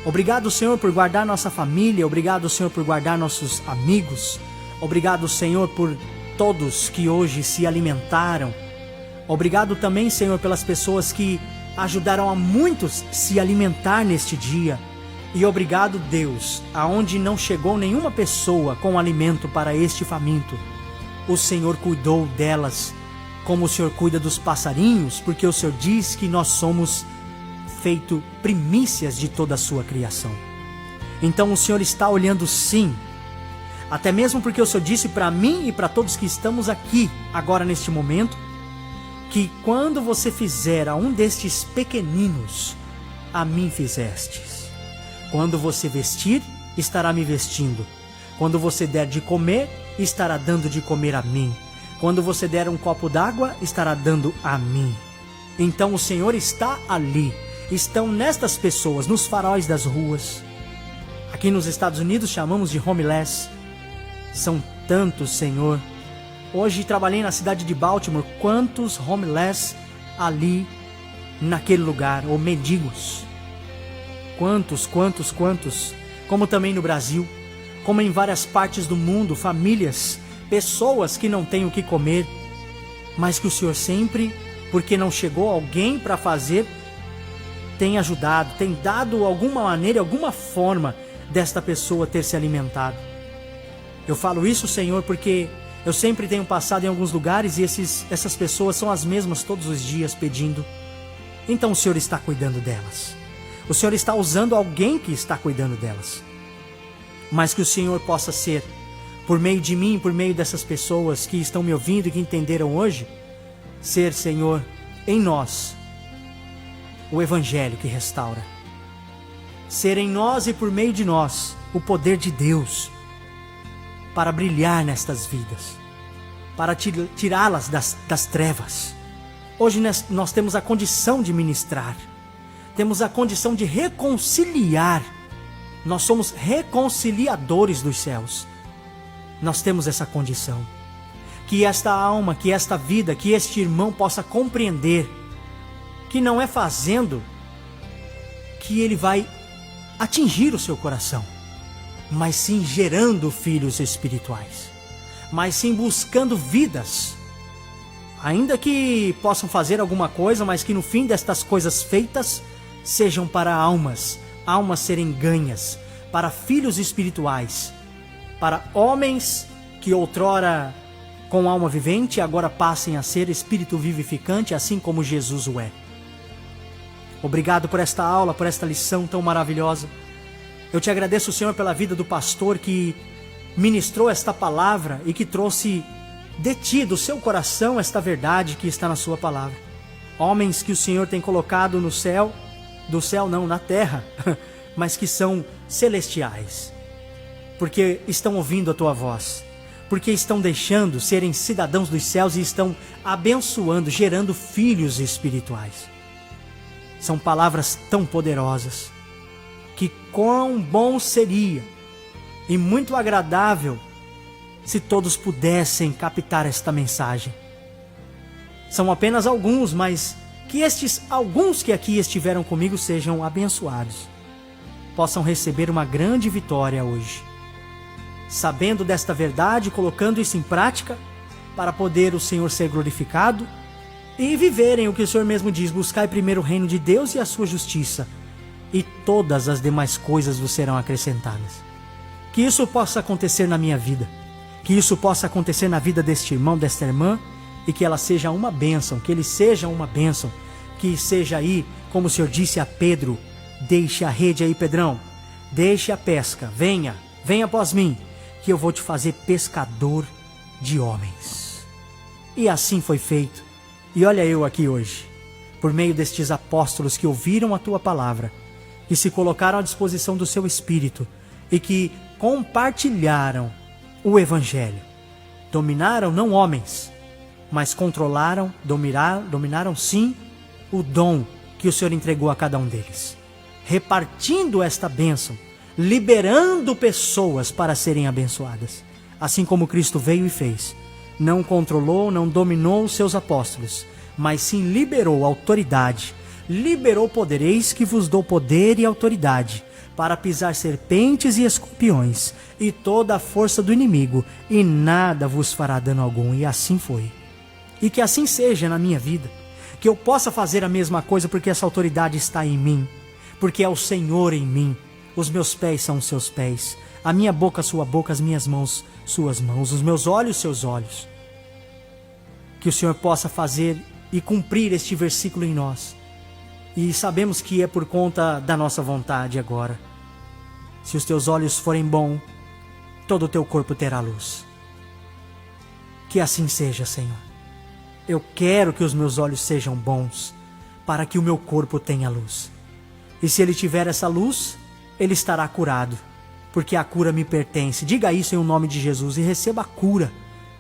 Obrigado, Senhor, por guardar nossa família. Obrigado, Senhor, por guardar nossos amigos. Obrigado, Senhor, por todos que hoje se alimentaram. Obrigado também, Senhor, pelas pessoas que ajudaram a muitos se alimentar neste dia. E obrigado, Deus, aonde não chegou nenhuma pessoa com alimento para este faminto, o Senhor cuidou delas, como o Senhor cuida dos passarinhos, porque o Senhor diz que nós somos feito primícias de toda a sua criação. Então o Senhor está olhando sim, até mesmo porque o Senhor disse para mim e para todos que estamos aqui agora neste momento, que quando você fizer a um destes pequeninos, a mim fizestes. Quando você vestir, estará me vestindo. Quando você der de comer, estará dando de comer a mim. Quando você der um copo d'água, estará dando a mim. Então o Senhor está ali. Estão nestas pessoas, nos faróis das ruas. Aqui nos Estados Unidos chamamos de homeless. São tantos, Senhor. Hoje trabalhei na cidade de Baltimore. Quantos homeless ali naquele lugar, ou mendigos. Quantos. Como também no Brasil, como em várias partes do mundo, famílias, pessoas que não têm o que comer, mas que o Senhor sempre, porque não chegou alguém para fazer, tem ajudado, tem dado alguma maneira, alguma forma desta pessoa ter se alimentado. Eu falo isso, Senhor, porque eu sempre tenho passado em alguns lugares e essas pessoas são as mesmas todos os dias pedindo. Então o Senhor está cuidando delas. O Senhor está usando alguém que está cuidando delas. Mas que o Senhor possa ser, por meio de mim, por meio dessas pessoas que estão me ouvindo e que entenderam hoje, ser, Senhor, em nós, o Evangelho que restaura. Ser em nós e por meio de nós, o poder de Deus, para brilhar nestas vidas, para tirá-las das trevas. Hoje nós temos a condição de ministrar, temos a condição de reconciliar. Nós somos reconciliadores dos céus. Nós temos essa condição. Que esta alma, que esta vida, que este irmão possa compreender que não é fazendo que ele vai atingir o seu coração, mas sim gerando filhos espirituais, mas sim buscando vidas, ainda que possam fazer alguma coisa, mas que no fim destas coisas feitas sejam para almas serem ganhas, para filhos espirituais, para homens que outrora com alma vivente agora passem a ser espírito vivificante, assim como Jesus o é. Obrigado por esta aula, por esta lição tão maravilhosa. Eu te agradeço, Senhor, pela vida do pastor que ministrou esta palavra e que trouxe de ti, do seu coração, esta verdade que está na sua palavra. Homens que o Senhor tem colocado no céu, do céu não, na terra, mas que são celestiais, porque estão ouvindo a tua voz, porque estão deixando serem cidadãos dos céus e estão abençoando, gerando filhos espirituais. São palavras tão poderosas, que quão bom seria e muito agradável se todos pudessem captar esta mensagem. São apenas alguns, mas que estes alguns que aqui estiveram comigo sejam abençoados. Possam receber uma grande vitória hoje. Sabendo desta verdade, colocando isso em prática, para poder o Senhor ser glorificado e viverem o que o Senhor mesmo diz: buscai primeiro o reino de Deus e a sua justiça, e todas as demais coisas vos serão acrescentadas. Que isso possa acontecer na minha vida, que isso possa acontecer na vida deste irmão, desta irmã, e que ela seja uma bênção, que ele seja uma bênção, que seja aí, como o Senhor disse a Pedro: deixe a rede aí, Pedrão, deixe a pesca, venha após mim, que eu vou te fazer pescador de homens. E assim foi feito. E olha eu aqui hoje, por meio destes apóstolos que ouviram a tua palavra, que se colocaram à disposição do seu Espírito e que compartilharam o Evangelho. Dominaram não homens, mas controlaram, dominaram sim o dom que o Senhor entregou a cada um deles, repartindo esta bênção, liberando pessoas para serem abençoadas, assim como Cristo veio e fez. Não controlou, não dominou os seus apóstolos, mas sim liberou autoridade, liberou poder. Eis que vos dou poder e autoridade para pisar serpentes e escorpiões e toda a força do inimigo, e nada vos fará dano algum. E assim foi. E que assim seja na minha vida, que eu possa fazer a mesma coisa, porque essa autoridade está em mim, porque é o Senhor em mim. Os meus pés são os seus pés, a minha boca sua boca, as minhas mãos suas mãos, os meus olhos seus olhos. Que o Senhor possa fazer e cumprir este versículo em nós. E sabemos que é por conta da nossa vontade agora. Se os teus olhos forem bons, todo o teu corpo terá luz. Que assim seja, Senhor. Eu quero que os meus olhos sejam bons, para que o meu corpo tenha luz. E se ele tiver essa luz, ele estará curado, porque a cura me pertence. Diga isso em nome de Jesus e receba a cura.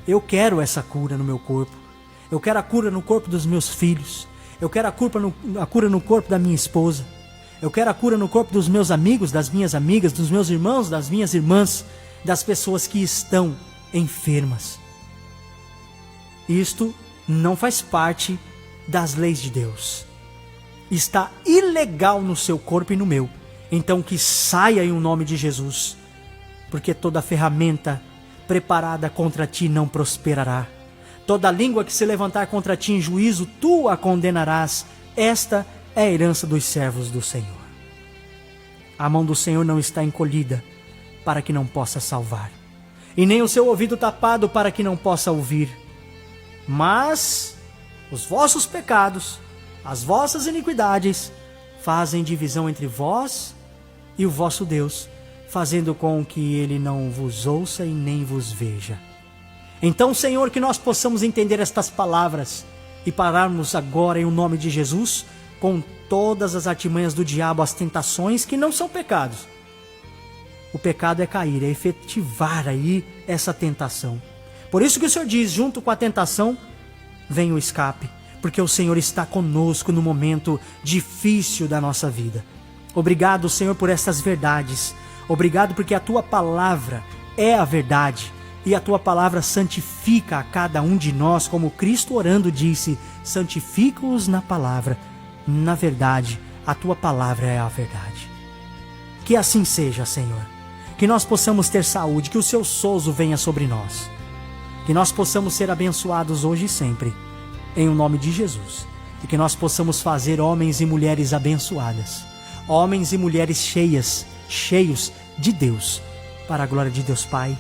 Eu quero essa cura no meu corpo. Eu quero a cura no corpo dos meus filhos. Eu quero a cura no corpo da minha esposa. Eu quero a cura no corpo dos meus amigos, das minhas amigas, dos meus irmãos, das minhas irmãs, das pessoas que estão enfermas. Isto não faz parte das leis de Deus. Está ilegal no seu corpo e no meu. Então que saia em nome de Jesus, porque toda ferramenta preparada contra ti não prosperará. Toda língua que se levantar contra ti em juízo, tu a condenarás. Esta é a herança dos servos do Senhor. A mão do Senhor não está encolhida para que não possa salvar, e nem o seu ouvido tapado para que não possa ouvir. Mas os vossos pecados, as vossas iniquidades, fazem divisão entre vós e o vosso Deus, fazendo com que ele não vos ouça e nem vos veja. Então, Senhor, que nós possamos entender estas palavras e pararmos agora em nome de Jesus com todas as artimanhas do diabo, as tentações que não são pecados. O pecado é cair, é efetivar aí essa tentação. Por isso que o Senhor diz, junto com a tentação, vem o escape, porque o Senhor está conosco no momento difícil da nossa vida. Obrigado, Senhor, por estas verdades. Obrigado porque a Tua palavra é a verdade. E a Tua palavra santifica a cada um de nós, como Cristo orando disse: santifica-os na palavra. Na verdade, a Tua palavra é a verdade. Que assim seja, Senhor. Que nós possamos ter saúde, que o Seu souzo venha sobre nós. Que nós possamos ser abençoados hoje e sempre, em nome de Jesus. E que nós possamos fazer homens e mulheres abençoadas. Homens e mulheres cheios de Deus, para a glória de Deus Pai,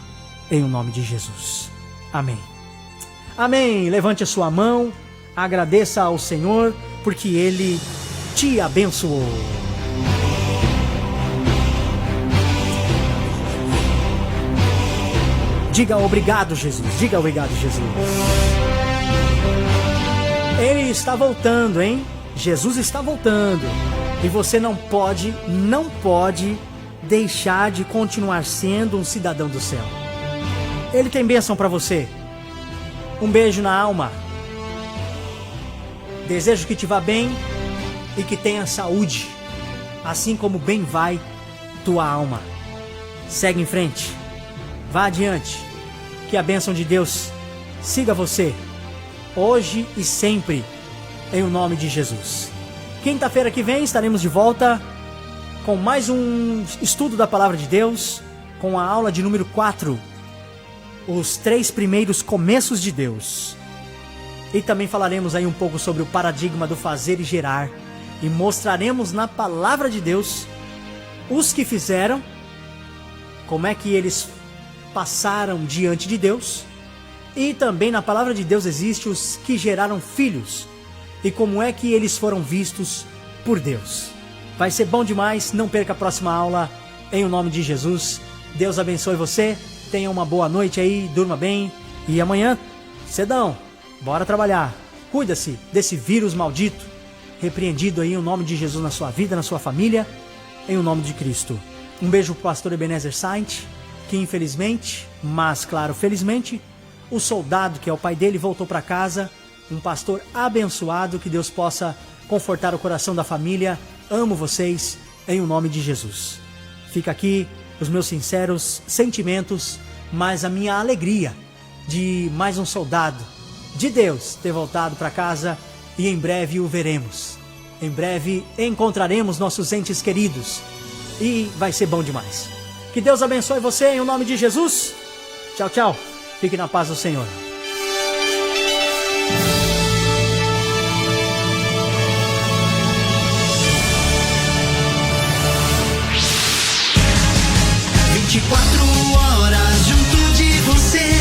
em nome de Jesus. Amém. Amém. Levante a sua mão, agradeça ao Senhor, porque Ele te abençoou. Diga obrigado, Jesus. Diga obrigado, Jesus. Ele está voltando, hein? Jesus está voltando. E você não pode deixar de continuar sendo um cidadão do céu. Ele tem bênção para você. Um beijo na alma. Desejo que te vá bem e que tenha saúde, assim como bem vai tua alma. Segue em frente. Vá adiante. Que a bênção de Deus siga você hoje e sempre, em o nome de Jesus. Quinta-feira que vem estaremos de volta com mais um estudo da Palavra de Deus, com a aula de número 4, os 3 primeiros começos de Deus. E também falaremos aí um pouco sobre o paradigma do fazer e gerar, e mostraremos na Palavra de Deus os que fizeram, como é que eles passaram diante de Deus, e também na Palavra de Deus existe os que geraram filhos, e como é que eles foram vistos por Deus. Vai ser bom demais, não perca a próxima aula, em o nome de Jesus. Deus abençoe você, tenha uma boa noite aí, durma bem, e amanhã, cedão, bora trabalhar. Cuida-se desse vírus maldito, repreendido aí em nome de Jesus na sua vida, na sua família, em o nome de Cristo. Um beijo pro pastor Ebenezer Saint, que infelizmente, mas claro, felizmente, o soldado que é o pai dele voltou para casa, um pastor abençoado, que Deus possa confortar o coração da família. Amo vocês, em o nome de Jesus. Fica aqui os meus sinceros sentimentos, mas a minha alegria de mais um soldado de Deus ter voltado para casa, e em breve o veremos. Em breve encontraremos nossos entes queridos e vai ser bom demais. Que Deus abençoe você em o nome de Jesus. Tchau, tchau. Fique na paz do Senhor. Horas junto de você.